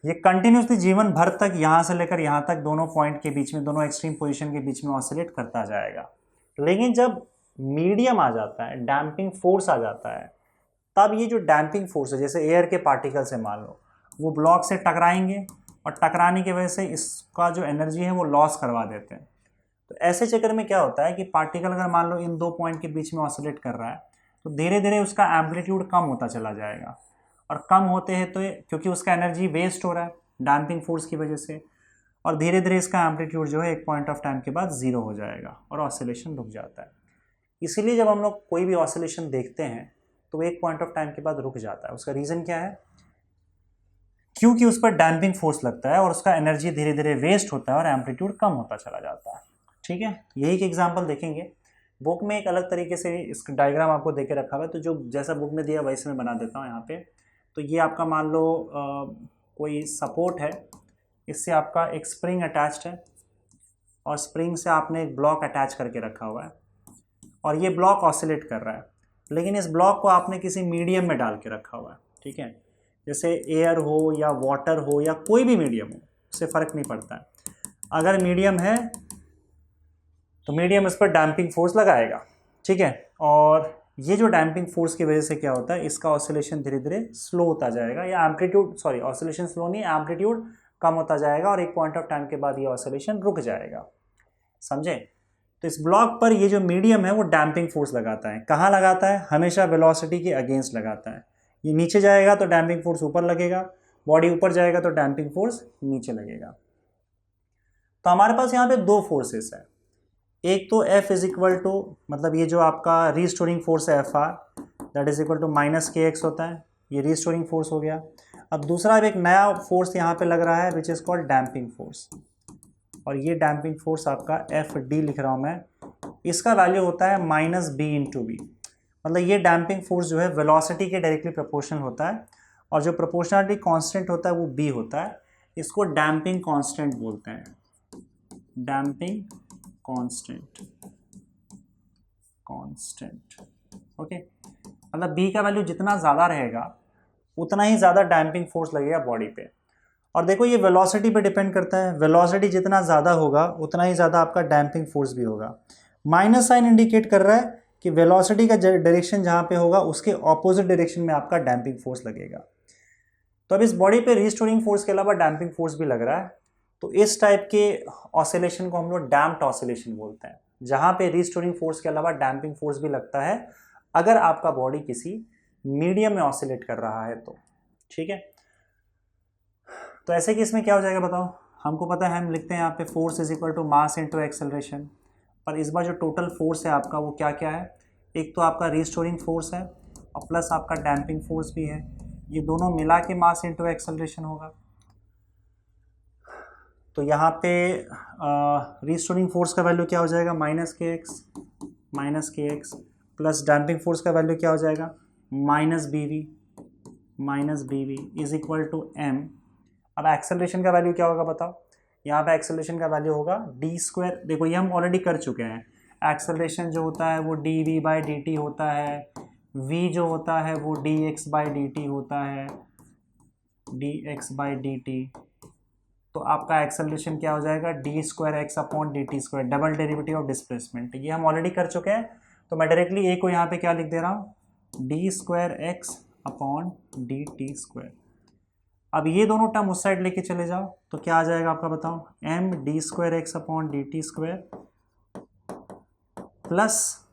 A: ये कंटिन्यूसली जीवन भर तक यहां से लेकर यहां तक दोनों पॉइंट के बीच में, दोनों एक्सट्रीम पोजीशन के बीच में ऑसिलेट करता जाएगा। लेकिन जब मीडियम आ जाता है, डैम्पिंग फोर्स आ जाता है, तब ये जो डैम्पिंग फोर्स है, जैसे एयर के पार्टिकल से मान लो, वो ब्लॉक से टकराएंगे और टकराने की वजह से इसका जो एनर्जी है वो लॉस करवा देते हैं। तो ऐसे चक्कर में क्या होता है कि पार्टिकल अगर मान लो इन दो पॉइंट के बीच में ऑसिलेट कर रहा है, तो धीरे धीरे उसका एम्पलीट्यूड कम होता चला जाएगा, और कम होते हैं तो क्योंकि उसका एनर्जी वेस्ट हो रहा है डैम्पिंग फोर्स की वजह से, और धीरे धीरे इसका एम्पलीट्यूड जो है एक पॉइंट ऑफ टाइम के बाद ज़ीरो हो जाएगा और ऑसिलेशन रुक जाता है। इसीलिए जब हम लोग कोई भी ऑसिलेशन देखते हैं तो वो एक पॉइंट ऑफ टाइम के बाद रुक जाता है। उसका रीज़न क्या है? क्योंकि उस पर डैम्पिंग फोर्स लगता है और उसका एनर्जी धीरे धीरे वेस्ट होता है और एम्पलीट्यूड कम होता चला जाता है। ठीक है, यही एक एग्जांपल देखेंगे। बुक में एक अलग तरीके से इसका डायग्राम आपको देके रखा हुआ है, तो जो जैसा बुक में दिया वैसे मैं बना देता हूँ यहाँ पे। तो ये आपका मान लो कोई सपोर्ट है, इससे आपका एक स्प्रिंग अटैच्ड है, और स्प्रिंग से आपने एक ब्लॉक अटैच करके रखा हुआ है, और ये ब्लॉक ऑसिलेट कर रहा है, लेकिन इस ब्लॉक को आपने किसी मीडियम में डाल के रखा हुआ है। ठीक है, जैसे एयर हो या वाटर हो या कोई भी मीडियम हो, उससे फ़र्क नहीं पड़ता है। अगर मीडियम है तो मीडियम इस पर डैम्पिंग फोर्स लगाएगा। ठीक है, और ये जो डैम्पिंग फोर्स की वजह से क्या होता है, इसका ऑसिलेशन धीरे धीरे स्लो होता जाएगा, या एम्पलीट्यूड, सॉरी ऑसिलेशन स्लो नहीं, एम्पलीट्यूड कम होता जाएगा, और एक पॉइंट ऑफ टाइम के बाद ये ऑसिलेशन रुक जाएगा। समझे? तो इस ब्लॉक पर ये जो मीडियम है वो डैम्पिंग फोर्स लगाता है। कहाँ लगाता है? हमेशा वेलोसिटी के अगेंस्ट लगाता है। ये नीचे जाएगा तो डैम्पिंग फोर्स ऊपर लगेगा, बॉडी ऊपर जाएगा तो डैम्पिंग फोर्स नीचे लगेगा। तो हमारे पास यहाँ पे दो फोर्सेस है। एक तो F इज इक्वल टू, मतलब ये जो आपका रीस्टोरिंग फोर्स है Fr, that is equal to minus kx होता है, ये रीस्टोरिंग फोर्स हो गया। अब दूसरा एक नया फोर्स यहाँ पे लग रहा है which is called damping force, और ये डैम्पिंग फोर्स आपका FD लिख रहा हूँ मैं, इसका वैल्यू होता है माइनस b इंटू बी। मतलब ये डैम्पिंग फोर्स जो है वेलोसिटी के डायरेक्टली प्रोपोर्शनल होता है, और जो प्रोपोर्शनलिटी कांस्टेंट होता है वो b होता है। इसको डैम्पिंग कांस्टेंट बोलते हैं, डैम्पिंग कांस्टेंट, ओके। मतलब b का वैल्यू जितना ज़्यादा रहेगा उतना ही ज़्यादा डैम्पिंग फोर्स लगेगा बॉडी पे। और देखो ये वेलोसिटी पे डिपेंड करता है, वेलोसिटी जितना ज़्यादा होगा उतना ही ज़्यादा आपका डैम्पिंग फोर्स भी होगा। माइनस साइन इंडिकेट कर रहा है कि वेलोसिटी का डायरेक्शन जहाँ पे होगा उसके ऑपोजिट डायरेक्शन में आपका डैम्पिंग फोर्स लगेगा। तो अब इस बॉडी पे रिस्टोरिंग फोर्स के अलावा डैम्पिंग फोर्स भी लग रहा है, तो इस टाइप के ऑसिलेशन को हम लोग डैम्प्ड ऑसिलेशन बोलते हैं, जहाँ पे रिस्टोरिंग फोर्स के अलावा डैम्पिंग फोर्स भी लगता है अगर आपका बॉडी किसी मीडियम में ऑसिलेट कर रहा है तो। ठीक है, तो ऐसे केस में क्या हो जाएगा बताओ? हमको पता है, हम लिखते हैं यहाँ पे force is equal to mass into acceleration, पर इस बार जो टोटल फोर्स है आपका वो क्या क्या है? एक तो आपका रिस्टोरिंग फोर्स है और प्लस आपका डैम्पिंग फोर्स भी है, ये दोनों मिला के मास इनटू एक्सेलरेशन होगा। तो यहाँ पे रिस्टोरिंग फोर्स का वैल्यू क्या हो जाएगा? Minus k x plus damping force का वैल्यू क्या हो जाएगा? Minus b v is equal to m. अब एक्सेलरेशन का वैल्यू क्या होगा बताओ? यहाँ पे एक्सेलरेशन का वैल्यू होगा डी स्क्वायर, देखो ये हम ऑलरेडी कर चुके हैं। एक्सेलरेशन जो होता है वो d v by d t होता है, v जो होता है वो d x by d t होता है, d x by d t. तो आपका एक्सेलरेशन क्या हो जाएगा? D square x upon d t square, double derivative of displacement. ये हम ऑलरेडी कर चुके हैं, तो मैं डायरेक्टली ए को यहाँ पे क्या लिख दे रहा हूँ? D square x upon d t square. अब ये दोनों टर्म उस साइड लेके चले जाओ तो क्या आ जाएगा आपका बताओ? M d square x upon d t square plus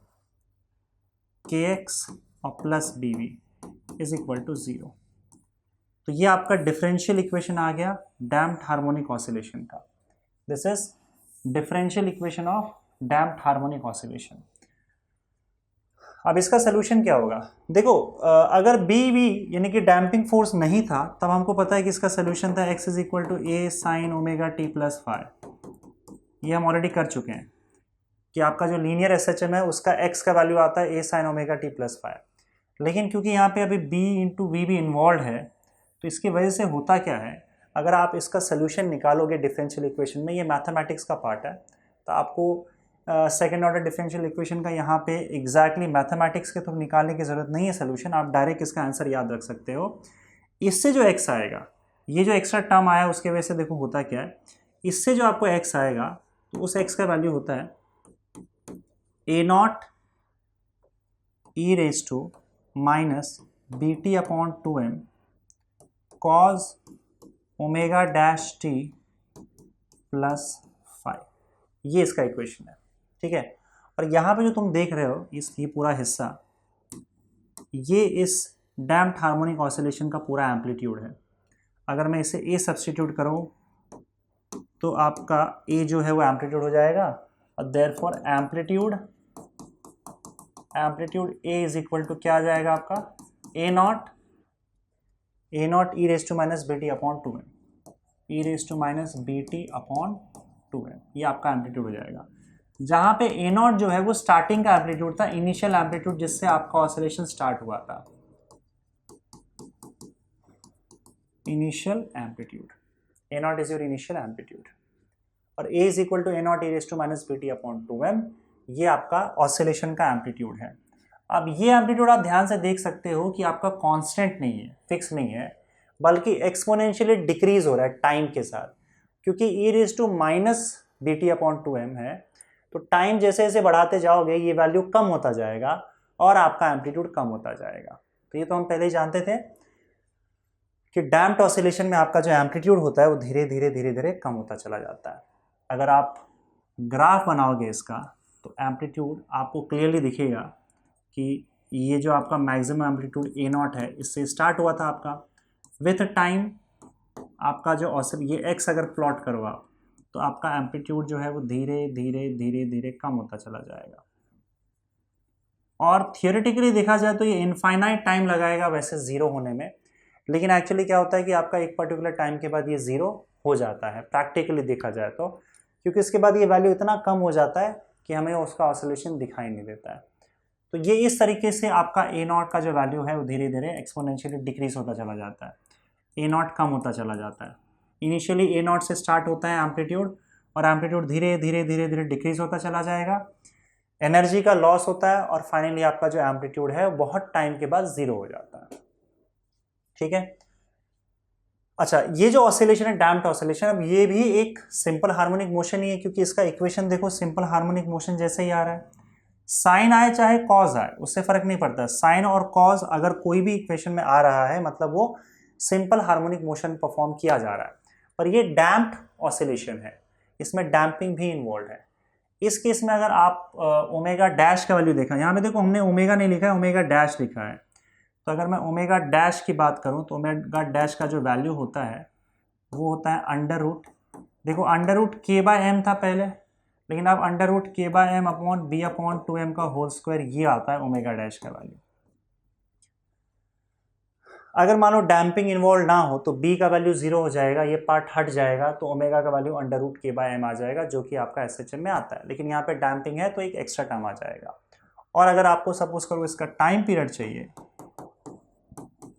A: k x और plus b v is equal to 0। तो ये आपका डिफरेंशियल इक्वेशन आ गया डैम्प्ड हार्मोनिक ऑसिलेशन का। This is differential equation of damped harmonic oscillation. अब इसका सोल्यूशन क्या होगा? देखो अगर बी वी यानी कि डैम्पिंग फोर्स नहीं था तब हमको पता है कि इसका सोल्यूशन था x is equal to a sine omega t plus five. ये हम ऑलरेडी कर चुके हैं कि आपका जो लीनियर एस एच एम है उसका x का वैल्यू आता है A sine omega t plus five. लेकिन क्योंकि यहाँ पे अभी b इंटू वी भी इन्वॉल्व है, तो इसकी वजह से होता क्या है, अगर आप इसका सोल्यूशन निकालोगे डिफरेंशियल इक्वेशन में, ये मैथमेटिक्स का पार्ट है, तो आपको सेकेंड ऑर्डर डिफरेंशियल इक्वेशन का यहाँ पे एग्जैक्टली मैथमेटिक्स के थ्रू निकालने की ज़रूरत नहीं है सोल्यूशन, आप डायरेक्ट इसका आंसर याद रख सकते हो। इससे जो x आएगा, ये जो एक्स्ट्रा टर्म आया उसके वजह से देखो होता क्या है, इससे जो आपको x आएगा तो उस x का वैल्यू होता है a naught e raise to minus b t upon 2m cos omega dash t plus 5, ये इसका इक्वेशन है, ठीक है। और यहाँ पे जो तुम देख रहे हो ये पूरा हिस्सा, ये इस डैम्प्ड हार्मोनिक ऑसिलेशन का पूरा एम्पलीट्यूड है। अगर मैं इसे a सब्स्टिट्यूट करूँ तो आपका a जो है वो एम्पलीट्यूड हो जाएगा, और therefore amplitude a is equal to क्या आ जाएगा आपका, a naught e raise to minus b t upon 2m, e raise to minus b t upon 2m, ये आपका एम्पलीट्यूड हो जाएगा। जहाँ पे a नॉट जो है वो स्टार्टिंग का एम्पलीट्यूड था, इनिशियल एम्पलीट्यूड जिससे आपका ऑसिलेशन स्टार्ट हुआ था, initial amplitude, a naught is your initial amplitude, और a is equal to a naught e raise to minus b t upon 2m, ये आपका ऑसिलेशन का एम्पलीट्यूड है। अब ये एम्पलीट्यूड आप ध्यान से देख सकते हो कि आपका कांस्टेंट नहीं है, फिक्स नहीं है, बल्कि एक्सपोनेंशियली डिक्रीज हो रहा है टाइम के साथ, क्योंकि e raise to minus b t upon 2m है, तो टाइम जैसे जैसे बढ़ाते जाओगे ये वैल्यू कम होता जाएगा और आपका एम्पलीट्यूड कम होता जाएगा। तो ये तो हम पहले ही जानते थे कि डैम्प्ड ऑसिलेशन में आपका जो एम्पलीट्यूड होता है वो धीरे धीरे धीरे धीरे कम होता चला जाता है। अगर आप ग्राफ बनाओगे इसका तो एम्पलीट्यूड आपको क्लियरली दिखेगा कि ये जो आपका मैक्सिमम एम्पलीट्यूड ए नॉट है, इससे स्टार्ट हुआ था आपका, विथ टाइम आपका जो ये एक्स अगर प्लॉट करो आप, तो आपका एम्पलीट्यूड जो है वो धीरे धीरे धीरे धीरे कम होता चला जाएगा। और थियोरेटिकली देखा जाए तो ये इनफाइनाइट टाइम लगाएगा वैसे ज़ीरो होने में, लेकिन एक्चुअली क्या होता है कि आपका एक पर्टिकुलर टाइम के बाद ये ज़ीरो हो जाता है प्रैक्टिकली देखा जाए तो, क्योंकि इसके बाद ये वैल्यू इतना कम हो जाता है कि हमें उसका ऑसिलेशन दिखाई नहीं देता है। तो ये इस तरीके से आपका ए नॉट का जो वैल्यू है वो धीरे धीरे एक्सपोनेंशियली डिक्रीज होता चला जाता है, ए नॉट कम होता चला जाता है। इनिशियली ए नॉट से स्टार्ट होता है एम्पलीट्यूड, और एम्पलीट्यूड धीरे धीरे धीरे धीरे डिक्रीज होता चला जाएगा, एनर्जी का लॉस होता है, और फाइनली आपका जो एम्पलीट्यूड है बहुत टाइम के बाद ज़ीरो हो जाता है, ठीक है। अच्छा, ये जो ऑसिलेशन है डैम्प्ड ऑसिलेशन, अब ये भी एक सिंपल हार्मोनिक मोशन ही है, क्योंकि इसका इक्वेशन देखो सिंपल हार्मोनिक मोशन जैसे ही आ रहा है, साइन आए चाहे कॉज आए उससे फर्क नहीं पड़ता, साइन और कॉज अगर कोई भी इक्वेशन में आ रहा है मतलब वो सिंपल हार्मोनिक मोशन परफॉर्म किया जा रहा है। पर ये डैम्प्ड ऑसिलेशन है, इसमें डैम्पिंग भी इन्वॉल्व है। इस केस में अगर आप ओमेगा डैश का वैल्यू देखा, यहाँ पे देखो हमने ओमेगा नहीं लिखा है, ओमेगा डैश लिखा है, तो अगर मैं ओमेगा डैश की बात करूँ तो ओमेगा डैश का जो वैल्यू होता है वो होता है अंडर रूट, देखो under root k by m था पहले, लेकिन अब under root k by m upon b upon 2m का होल स्क्वायर, ये आता है ओमेगा डैश का वैल्यू। अगर मान लो डैम्पिंग इन्वॉल्व ना हो तो b का वैल्यू 0 हो जाएगा, ये पार्ट हट जाएगा, तो ओमेगा का value under root k by M आ जाएगा, जो कि आपका SHM में आता है। लेकिन यहाँ पे डैम्पिंग है तो एक एक्स्ट्रा टर्म आ जाएगा। और अगर आपको सपोज करो इसका टाइम पीरियड चाहिए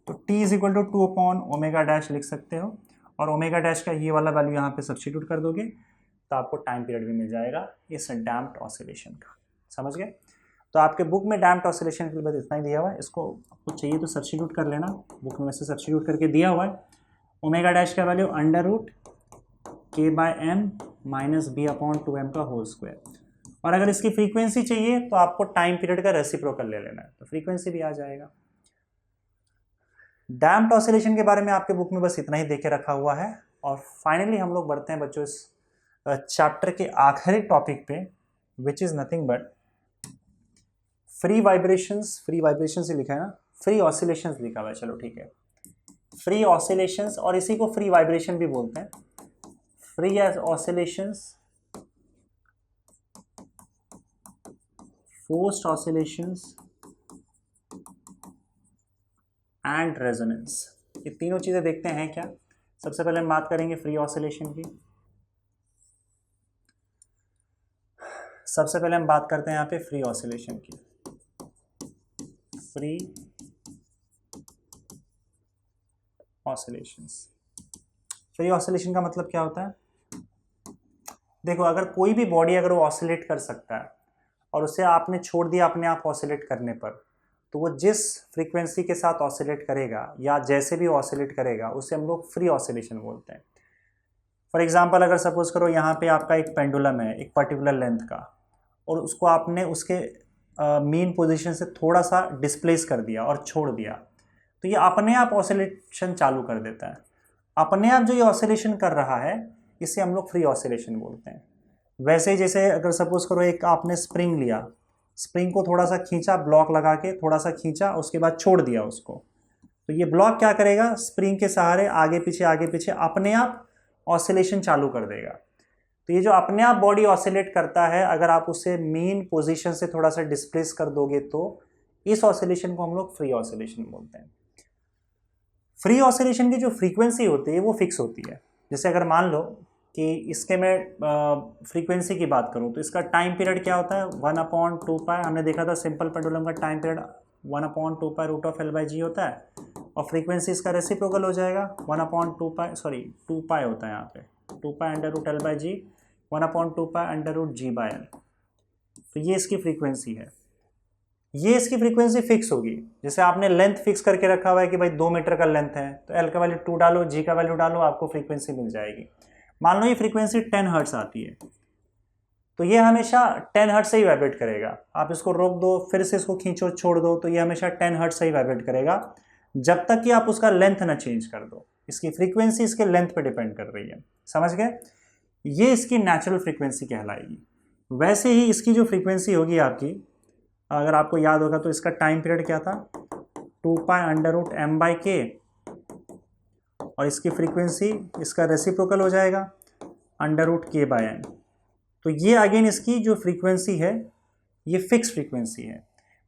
A: तो t is equal to 2 upon omega dash लिख सकते हो, और ओमेगा डैश का ये वाला वैल्यू यहाँ पे सब्स्टिट्यूट कर दोगे तो आपको टाइम पीरियड भी मिल जाएगा इस डैम्प्ड ऑसिलेशन का। समझ गए? तो आपके बुक में डैम्प्ड ऑसिलेशन के लिए बस इतना ही दिया हुआ है, इसको आपको चाहिए तो सब्स्टिट्यूट कर लेना, बुक में वैसे सब्स्टिट्यूट करके दिया हुआ है। ओमेगा डैश का value under root k by m minus b upon 2m का होल स्क्वायर, और अगर इसकी फ्रीक्वेंसी चाहिए तो आपको टाइम पीरियड का रेसिप्रोकल ले लेना है, तो फ्रीक्वेंसी भी आ जाएगा। डैम्प्ड ऑसिलेशन के बारे में आपके बुक में बस इतना ही देके रखा हुआ है। और फाइनली हम लोग बढ़ते हैं बच्चों इस चैप्टर के आखिरी टॉपिक पे, which is nothing but free vibrations. Free vibrations ही लिखा है ना, फ्री ऑसिलेशंस लिखा हुआ है, चलो ठीक है, फ्री ऑसिलेशंस, और इसी को फ्री वाइब्रेशन भी बोलते हैं। Free oscillations, forced oscillations and resonance, ये तीनों चीजें देखते हैं क्या। सबसे पहले हम बात करेंगे फ्री ऑसिलेशन की। सबसे पहले हम बात करते हैं यहाँ पे फ्री ऑसिलेशन की। Free oscillations. फ्री ऑसिलेशन का मतलब क्या होता है? देखो, अगर कोई भी बॉडी अगर वो ऑसिलेट कर सकता है और उसे आपने छोड़ दिया अपने आप ऑसिलेट करने पर, तो वो जिस फ्रीक्वेंसी के साथ ऑसिलेट करेगा या जैसे भी ऑसिलेट करेगा उसे हम लोग फ्री ऑसिलेशन बोलते हैं। फॉर एग्जांपल, अगर सपोज करो यहाँ पे आपका एक पेंडुलम है एक पर्टिकुलर लेंथ का, और उसको आपने उसके मीन पोजीशन से थोड़ा सा डिस्प्लेस कर दिया और छोड़ दिया, तो ये अपने आप ऑसिलेशन चालू कर देता है। अपने आप जो ये ऑसिलेशन कर रहा है इसे हम लोग फ्री ऑसिलेशन बोलते हैं। वैसे ही जैसे अगर सपोज करो एक आपने स्प्रिंग लिया, स्प्रिंग को थोड़ा सा खींचा, ब्लॉक लगा के थोड़ा सा खींचा, उसके बाद छोड़ दिया उसको, तो ये ब्लॉक क्या करेगा, स्प्रिंग के सहारे आगे पीछे अपने आप ऑसिलेशन चालू कर देगा। तो ये जो अपने आप बॉडी ऑसिलेट करता है, अगर आप उसे मीन पोजीशन से थोड़ा सा डिस्प्लेस कर दोगे तो इस ऑसिलेशन को हम लोग फ्री ऑसिलेशन बोलते हैं। फ्री ऑसिलेशन की जो फ्रीक्वेंसी होती है वो फिक्स होती है। जैसे अगर मान लो कि इसके मैं फ्रीक्वेंसी की बात करूं तो इसका टाइम पीरियड क्या होता है, 1/2 हमने देखा था सिंपल पेंडुलम का टाइम पीरियड 1/2π√L/g होता है, और फ्रीक्वेंसी इसका रेसिप्रोकल हो जाएगा 2π होता है यहाँ पे 2π√L/g 1/2π√g/L। तो ये इसकी फ्रीक्वेंसी है, ये इसकी फ्रीक्वेंसी फिक्स होगी। जैसे आपने लेंथ फिक्स करके रखा हुआ है कि भाई 2 मीटर का लेंथ है, तो L का वैल्यू 2 डालो, G का वैल्यू डालो, आपको फ्रीक्वेंसी मिल जाएगी। मान लो ये फ्रीक्वेंसी 10 हर्ट्ज आती है, तो ये हमेशा 10 हर्ट्ज से ही वाइब्रेट करेगा। आप इसको रोक दो, फिर से इसको खींचो, छोड़ दो, तो ये हमेशा 10 हर्ट्ज से ही वाइब्रेट करेगा जब तक कि आप उसका लेंथ ना चेंज कर दो। इसकी फ्रीक्वेंसी इसके लेंथ पे डिपेंड कर रही है, समझ गए? ये इसकी नेचुरल फ्रीक्वेंसी कहलाएगी। वैसे ही इसकी जो फ्रीक्वेंसी होगी आपकी, अगर आपको याद होगा तो इसका टाइम पीरियड क्या था, 2π√m/k, और इसकी फ्रीक्वेंसी इसका रेसिप्रोकल हो जाएगा √k/n। तो ये अगेन इसकी जो फ्रीक्वेंसी है ये फिक्स फ्रीक्वेंसी है।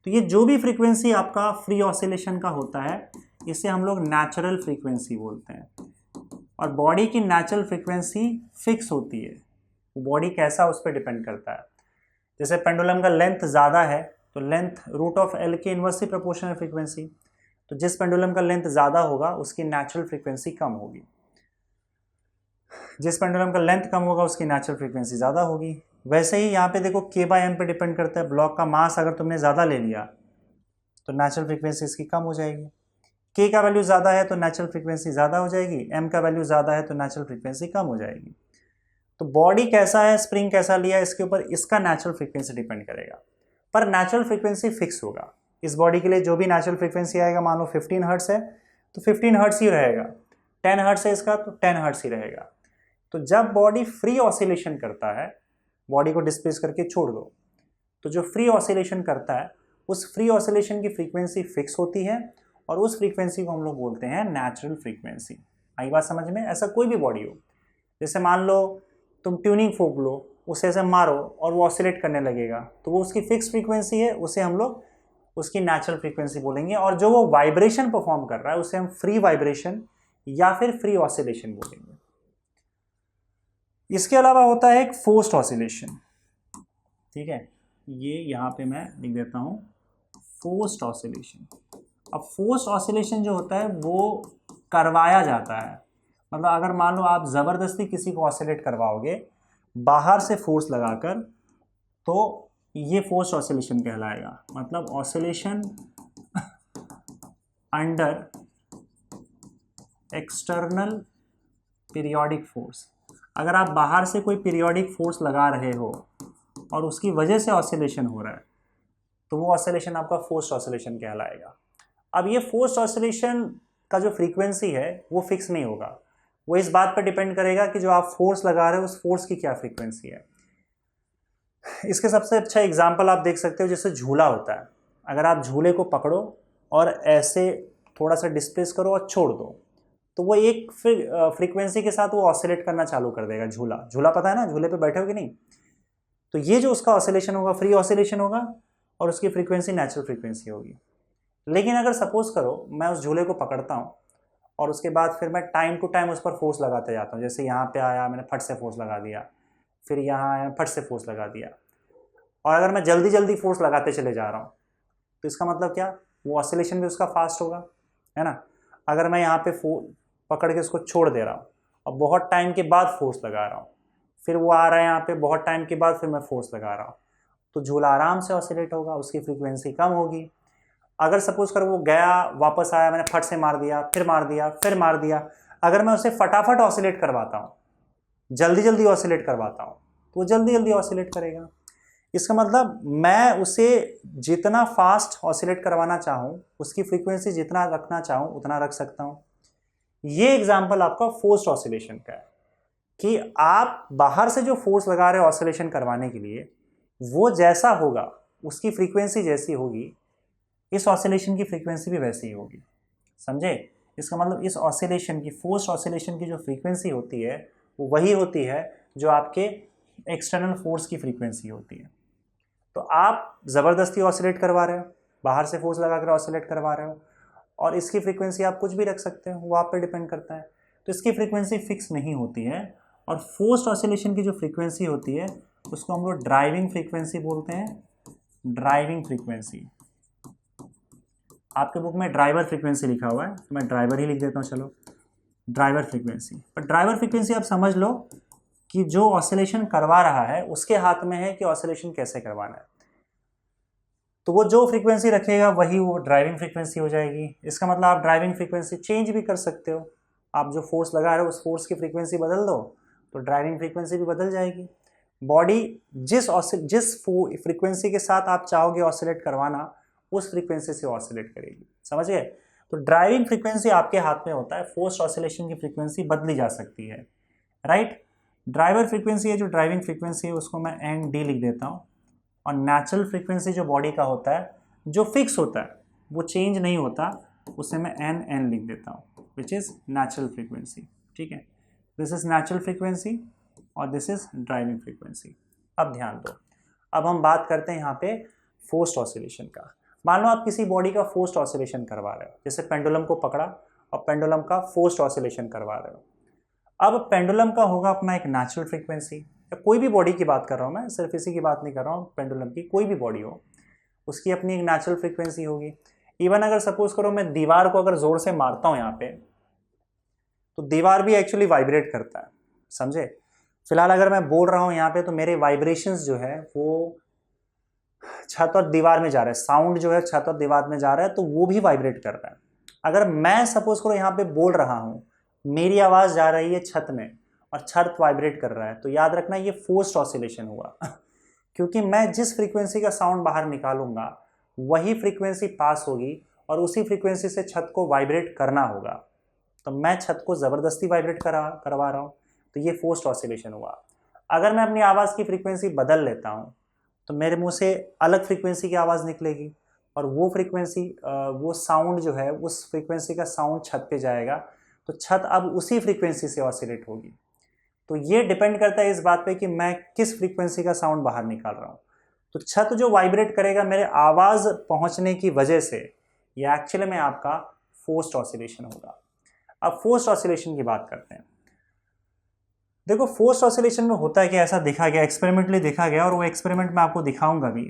A: तो ये जो भी फ्रीक्वेंसी आपका फ्री ऑसिलेशन का होता है इसे हम लोग नेचुरल फ्रीक्वेंसी बोलते हैं। और बॉडी की नेचुरल फ्रीक्वेंसी फिक्स होती है, बॉडी कैसा उस पर डिपेंड करता है। जैसे पेंडुलम का लेंथ ज़्यादा है तो लेंथ √L के इन्वर्सली प्रोपोर्शनल फ्रीक्वेंसी, तो जिस पेंडुलम का लेंथ ज़्यादा होगा उसकी नेचुरल फ्रीक्वेंसी कम होगी, जिस पेंडुलम का लेंथ कम होगा उसकी नेचुरल फ्रीक्वेंसी ज़्यादा होगी। वैसे ही यहाँ पे देखो k/m पे डिपेंड करता है। ब्लॉक का मास अगर तुमने ज़्यादा ले लिया तो नेचुरल फ्रीक्वेंसी इसकी कम हो जाएगी, k का वैल्यू ज़्यादा है तो नेचुरल फ्रीक्वेंसी ज़्यादा हो जाएगी, m का वैल्यू ज़्यादा है तो नेचुरल फ्रीक्वेंसी कम हो जाएगी। तो बॉडी कैसा है, स्प्रिंग कैसा लिया, इसके ऊपर इसका नेचुरल फ्रीक्वेंसी डिपेंड करेगा, पर नेचुरल फ्रीक्वेंसी फिक्स होगा। इस बॉडी के लिए जो भी नेचुरल फ्रीक्वेंसी आएगा, मान लो 15 हर्ट्ज है तो 15 हर्ट्ज ही रहेगा, 10 हर्ट्ज है इसका तो 10 हर्ट्ज ही रहेगा। तो जब बॉडी फ्री ऑसिलेशन करता है, बॉडी को डिस्प्लेस करके छोड़ दो, तो जो फ्री ऑसिलेशन करता है उस फ्री ऑसिलेशन की फ्रीक्वेंसी फिक्स होती है, और उस फ्रीक्वेंसी को हम लोग बोलते हैं नेचुरल फ्रीक्वेंसी। आई बात समझ में? ऐसा कोई भी बॉडी हो, जैसे मान लो तुम ट्यूनिंग फोक लो, उसे ऐसे मारो और वो ऑसिलेट करने लगेगा, तो वो उसकी फिक्स फ्रीक्वेंसी है, उसे हम लोग उसकी नेचुरल फ्रीक्वेंसी बोलेंगे। और जो वो वाइब्रेशन परफॉर्म कर रहा है उसे हम फ्री वाइब्रेशन या फिर फ्री ऑसिलेशन बोलेंगे। इसके अलावा होता है एक फोर्स्ड ऑसिलेशन, ठीक है, ये यहाँ पे मैं लिख देता हूँ फोर्स्ड ऑसिलेशन। अब फोर्स्ड ऑसिलेशन जो होता है वो करवाया जाता है, मतलब अगर मान लो आप ज़बरदस्ती किसी को ऑसिलेट करवाओगे बाहर से फोर्स लगाकर, तो ये फोर्स्ड ऑसिलेशन कहलाएगा। मतलब oscillation under external periodic force, अगर आप बाहर से कोई पीरियोडिक फोर्स लगा रहे हो और उसकी वजह से ऑसिलेशन हो रहा है तो वो ऑसिलेशन आपका फोर्स्ड ऑसिलेशन कहलाएगा। अब ये फोर्स्ड ऑसिलेशन का जो फ्रीक्वेंसी है वो फिक्स नहीं होगा, वो इस बात पर डिपेंड करेगा कि जो आप फोर्स लगा रहे हो उस फोर्स की क्या फ्रीक्वेंसी है। इसके सबसे अच्छा एग्जाम्पल आप देख सकते हो, जैसे झूला होता है, अगर आप झूले को पकड़ो और ऐसे थोड़ा सा डिस्प्लेस करो और छोड़ दो, तो वो एक फ्रीक्वेंसी के साथ वो ऑसिलेट करना चालू कर देगा। झूला पता है ना, झूले पे बैठे हो कि नहीं? तो ये जो उसका ऑसिलेशन होगा फ्री ऑसिलेशन होगा और उसकी फ्रीक्वेंसी नेचुरल फ्रीक्वेंसी होगी। लेकिन अगर सपोज करो मैं उस झूले को पकड़ता हूँ और उसके बाद फिर मैं टाइम टू टाइम उस पर फोर्स लगाते जाता हूँ, जैसे यहाँ पे आया मैंने फट से फोर्स लगा दिया, फिर यहाँ आया फट से फोर्स लगा दिया, और अगर मैं जल्दी जल्दी फोर्स लगाते चले जा रहा हूँ तो इसका मतलब क्या, वो ऑसिलेशन भी उसका फास्ट होगा, है ना। अगर मैं यहाँ पे पकड़ के उसको छोड़ दे रहा हूँ और बहुत टाइम के बाद फोर्स लगा रहा हूँ, फिर वो आ रहा है यहाँ पे, बहुत टाइम के बाद फिर मैं फोर्स लगा रहा हूँ, तो झूला आराम से ऑसिलेट होगा, उसकी फ्रीक्वेंसी कम होगी। अगर सपोज कर वो गया वापस आया, मैंने फट से मार दिया, फिर मार दिया, फिर मार दिया, अगर मैं उसे फटाफट ऑसिलेट करवाता हूँ, जल्दी जल्दी ऑसिलेट करवाता हूँ, तो वो जल्दी जल्दी ऑसिलेट करेगा। इसका मतलब मैं उसे जितना फास्ट ऑसिलेट करवाना चाहूँ, उसकी फ्रीक्वेंसी जितना रखना चाहूँ उतना रख सकता हूँ। ये एग्जाम्पल आपका फोर्स्ड ऑसिलेशन का है कि आप बाहर से जो फोर्स लगा रहे हो ऑसिलेशन करवाने के लिए, वो जैसा होगा, उसकी फ्रीक्वेंसी जैसी होगी, इस ऑसिलेशन की फ्रीक्वेंसी भी वैसी ही होगी। समझे? इसका मतलब इस ऑसिलेशन की, फोर्स्ड ऑसिलेशन की जो फ्रीक्वेंसी होती है वो वही होती है जो आपके एक्सटर्नल फोर्स की फ्रीक्वेंसी होती है। तो आप ज़बरदस्ती ऑसिलेट करवा रहे हो, बाहर से फोर्स लगा कर ऑसिलेट करवा रहे हो, और इसकी फ्रीक्वेंसी आप कुछ भी रख सकते हो, वो आप पे डिपेंड करता है। तो इसकी फ्रीक्वेंसी फिक्स नहीं होती है, और फोर्स्ड ऑसिलेशन की जो फ्रीक्वेंसी होती है उसको हम लोग ड्राइविंग फ्रीक्वेंसी बोलते हैं। ड्राइविंग फ्रीक्वेंसी, आपके बुक में ड्राइवर फ्रीक्वेंसी लिखा हुआ है, तो मैं ड्राइवर ही लिख देता हूँ, चलो ड्राइवर फ्रीक्वेंसी। पर ड्राइवर फ्रीक्वेंसी आप समझ लो कि जो ऑसिलेशन करवा रहा है उसके हाथ में है कि ऑसिलेशन कैसे करवाना है, तो वो जो फ्रीक्वेंसी रखेगा वही वो ड्राइविंग फ्रीक्वेंसी हो जाएगी। इसका मतलब आप ड्राइविंग फ्रीक्वेंसी चेंज भी कर सकते हो, आप जो फोर्स लगा रहे हो उस फोर्स की फ्रीक्वेंसी बदल दो तो ड्राइविंग फ्रीक्वेंसी भी बदल जाएगी। बॉडी जिस फ्रीक्वेंसी के साथ आप चाहोगे ऑसिलेट करवाना, उस फ्रीक्वेंसी से ऑसिलेट करेगी। समझ गए? तो ड्राइविंग फ्रीक्वेंसी आपके हाथ में होता है, फोर्स्ड ऑसिलेशन की फ्रीक्वेंसी बदली जा सकती है, राइट। ड्राइवर फ्रीक्वेंसी है, जो ड्राइविंग फ्रीक्वेंसी है उसको मैं एन डी लिख देता हूँ, और नेचुरल फ्रीक्वेंसी जो बॉडी का होता है, जो फिक्स होता है, वो चेंज नहीं होता, उसे मैं एन एन लिख देता हूँ, विच इज़ नेचुरल फ्रीक्वेंसी। ठीक है, दिस इज नेचुरल फ्रीक्वेंसी और दिस इज ड्राइविंग फ्रीक्वेंसी। अब ध्यान दो, अब हम बात करते हैं यहाँ पे फोर्स्ड ऑसिलेशन का। मान लो आप किसी बॉडी का फोर्स्ड ऑसिलेशन करवा रहे हो, जैसे पेंडुलम को पकड़ा और पेंडुलम का फोर्स्ड ऑसिलेशन करवा रहे हो। अब पेंडुलम का होगा अपना एक नेचुरल फ्रीक्वेंसी, या कोई भी बॉडी की बात कर रहा हूँ मैं, सिर्फ इसी की बात नहीं कर रहा हूँ, पेंडुलम की कोई भी बॉडी हो उसकी अपनी एक नेचुरल फ्रीक्वेंसी होगी। इवन अगर सपोज करो मैं दीवार को अगर जोर से मारता हूँ यहाँ पे, तो दीवार भी एक्चुअली वाइब्रेट करता है। समझे? फिलहाल अगर मैं बोल रहा हूँ यहाँ पे, तो मेरे वाइब्रेशंस जो है वो छत और दीवार में जा रहा है, साउंड जो है छत और दीवार में जा रहा है, तो वो भी वाइब्रेट कर रहा है। अगर मैं सपोज करो यहाँ पे बोल रहा हूँ, मेरी आवाज़ जा रही है छत में और छत वाइब्रेट कर रहा है, तो याद रखना ये फोर्स्ड ऑसिलेशन हुआ क्योंकि मैं जिस फ्रीक्वेंसी का साउंड बाहर निकालूंगा वही फ्रीक्वेंसी पास होगी और उसी फ्रीक्वेंसी से छत को वाइब्रेट करना होगा, तो मैं छत को ज़बरदस्ती वाइब्रेट करवा रहा हूँ, तो ये फोर्स्ड ऑसिलेशन हुआ। अगर मैं अपनी आवाज़ की फ्रीक्वेंसी बदल लेता हूँ तो मेरे मुंह से अलग फ्रीक्वेंसी की आवाज़ निकलेगी, और वो फ्रीक्वेंसी, वो साउंड जो है, उस फ्रीक्वेंसी का साउंड छत पे जाएगा, तो छत अब उसी फ्रीक्वेंसी से ऑसिलेट होगी। तो ये डिपेंड करता है इस बात पे कि मैं किस फ्रीक्वेंसी का साउंड बाहर निकाल रहा हूँ। तो छत जो वाइब्रेट करेगा मेरे आवाज़ पहुँचने की वजह से, ये एक्चुअली में आपका फोर्स्ड ऑसिलेशन होगा। अब फोर्स्ड ऑसिलेशन की बात करते हैं। देखो फोर्स्ड ऑसिलेशन में होता है कि ऐसा देखा गया, एक्सपेरिमेंटली देखा गया, और वो एक्सपेरिमेंट मैं आपको दिखाऊंगा भी,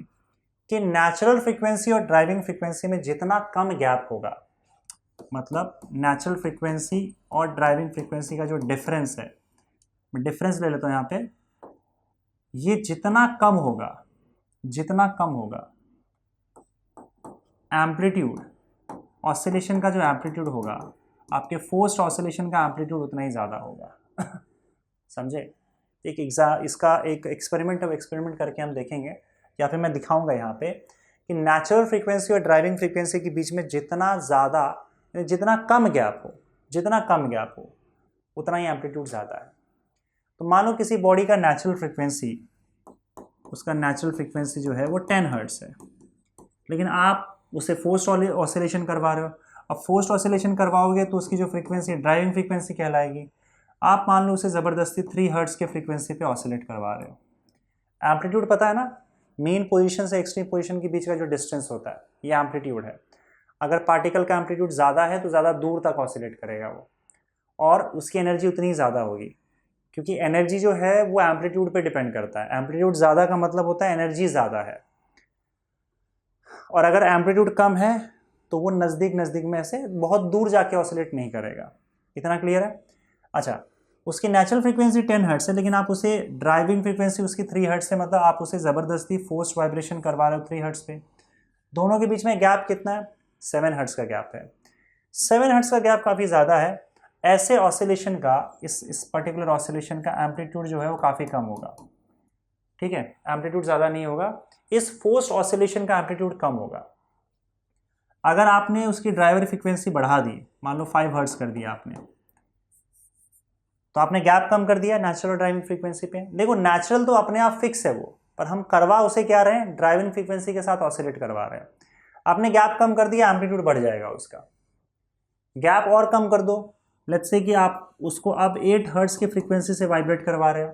A: कि नेचुरल फ्रीक्वेंसी और ड्राइविंग फ्रीक्वेंसी में जितना कम गैप होगा, मतलब नेचुरल फ्रीक्वेंसी और ड्राइविंग फ्रीक्वेंसी का जो डिफरेंस है, मैं डिफरेंस ले लेता हूँ यहाँ पे, ये जितना कम होगा, जितना कम होगा एम्पलीट्यूड, ऑसिलेशन का जो एम्पलीट्यूड होगा, आपके फोर्स्ड ऑसिलेशन का एम्पलीट्यूड उतना ही ज़्यादा होगा समझे? इसका एक एक्सपेरिमेंट करके हम देखेंगे, या फिर मैं दिखाऊंगा यहाँ पे कि नेचुरल फ्रीक्वेंसी और ड्राइविंग फ्रीक्वेंसी के बीच में जितना ज़्यादा, जितना कम गैप हो उतना ही एम्पलीट्यूड ज़्यादा है। तो मान लो किसी बॉडी का नेचुरल फ्रीक्वेंसी, उसका नेचुरल फ्रीक्वेंसी जो है वो 10 हर्ट्ज़ है, लेकिन आप उसे फोर्स्ड ऑसिलेशन करवा रहे हो। अब फोर्स्ड ऑसिलेशन करवाओगे तो उसकी जो फ्रीक्वेंसी ड्राइविंग फ्रीक्वेंसी कहलाएगी। आप मान लो उसे ज़बरदस्ती 3 हर्ट्ज़ के फ्रीक्वेंसी पे ऑसिलेट करवा रहे हो। एम्पलीट्यूड पता है ना, मेन पोजीशन से एक्सट्रीम पोजीशन के बीच का जो डिस्टेंस होता है, ये एम्पलीट्यूड है। अगर पार्टिकल का एम्पलीट्यूड ज़्यादा है तो ज़्यादा दूर तक ऑसिलेट करेगा वो, और उसकी एनर्जी उतनी ज़्यादा होगी, क्योंकि एनर्जी जो है वो एम्पलीट्यूड पे डिपेंड करता है। एम्पलीट्यूड ज़्यादा का मतलब होता है एनर्जी ज़्यादा है, और अगर एम्पलीट्यूड कम है तो वो नज़दीक में से बहुत दूर जाके ऑसिलेट नहीं करेगा। इतना क्लियर है? अच्छा, उसकी नेचुरल फ्रीक्वेंसी 10 हर्ट्स है, लेकिन आप उसे ड्राइविंग फ्रीक्वेंसी उसकी 3 हर्ट्स है, मतलब आप उसे ज़बरदस्ती फोर्स्ड वाइब्रेशन करवा रहे हो 3 हर्ट्स पे। दोनों के बीच में गैप कितना है? 7 हर्ट्स का गैप है। 7 हर्ट्स का गैप काफ़ी ज़्यादा है। ऐसे ऑसिलेशन का, इस पर्टिकुलर ऑसिलेशन का एम्पलीट्यूड जो है वो काफ़ी कम होगा, ठीक है, एम्पलीट्यूड ज़्यादा नहीं होगा। इस फोर्स्ड ऑसिलेशन का एम्पलीट्यूड कम होगा। अगर आपने उसकी ड्राइवर फ्रीक्वेंसी बढ़ा दी, मान लो 5 हर्ट्स कर दिया आपने, तो आपने गैप कम कर दिया नेचुरल ड्राइविंग फ्रीक्वेंसी पे। देखो नेचुरल तो अपने आप फिक्स है वो, पर हम करवा उसे क्या रहे हैं, ड्राइविंग फ्रीक्वेंसी के साथ ऑसिलेट करवा रहे हैं। आपने गैप कम कर दिया, एम्पलीट्यूड बढ़ जाएगा उसका। गैप और कम कर दो, लेट्स से कि आप उसको अब 8 हर्ट्स की फ्रीक्वेंसी से वाइब्रेट करवा रहे हो,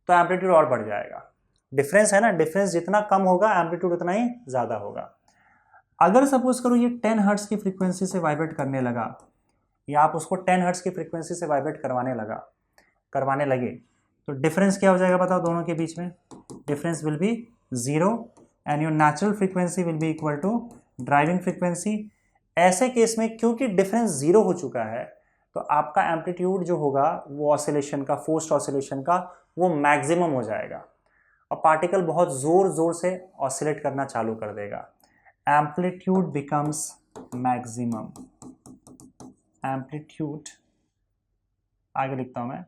A: तो एम्पलीट्यूड और बढ़ जाएगा। डिफरेंस है ना, डिफरेंस जितना कम होगा एम्पलीट्यूड उतना ही ज़्यादा होगा। अगर सपोज करो ये 10 हर्ट्स की फ्रीक्वेंसी से वाइब्रेट करने लगा, या आप उसको 10 हर्ट्स की फ्रीक्वेंसी से वाइब्रेट करवाने लगे, तो डिफरेंस क्या हो जाएगा बताओ दोनों के बीच में? Difference will be 0 and your natural frequency will be equal to driving frequency. ऐसे केस में क्योंकि डिफरेंस 0 हो चुका है, तो आपका एम्पलीट्यूड जो होगा वो ऑसिलेशन का, फोर्स्ड ऑसिलेशन का, वो मैक्सिमम हो जाएगा और पार्टिकल बहुत ज़ोर ज़ोर से ऑसिलेट करना चालू कर देगा। Amplitude becomes maximum. एम्पलीट्यूड, आगे लिखता हूं मैं,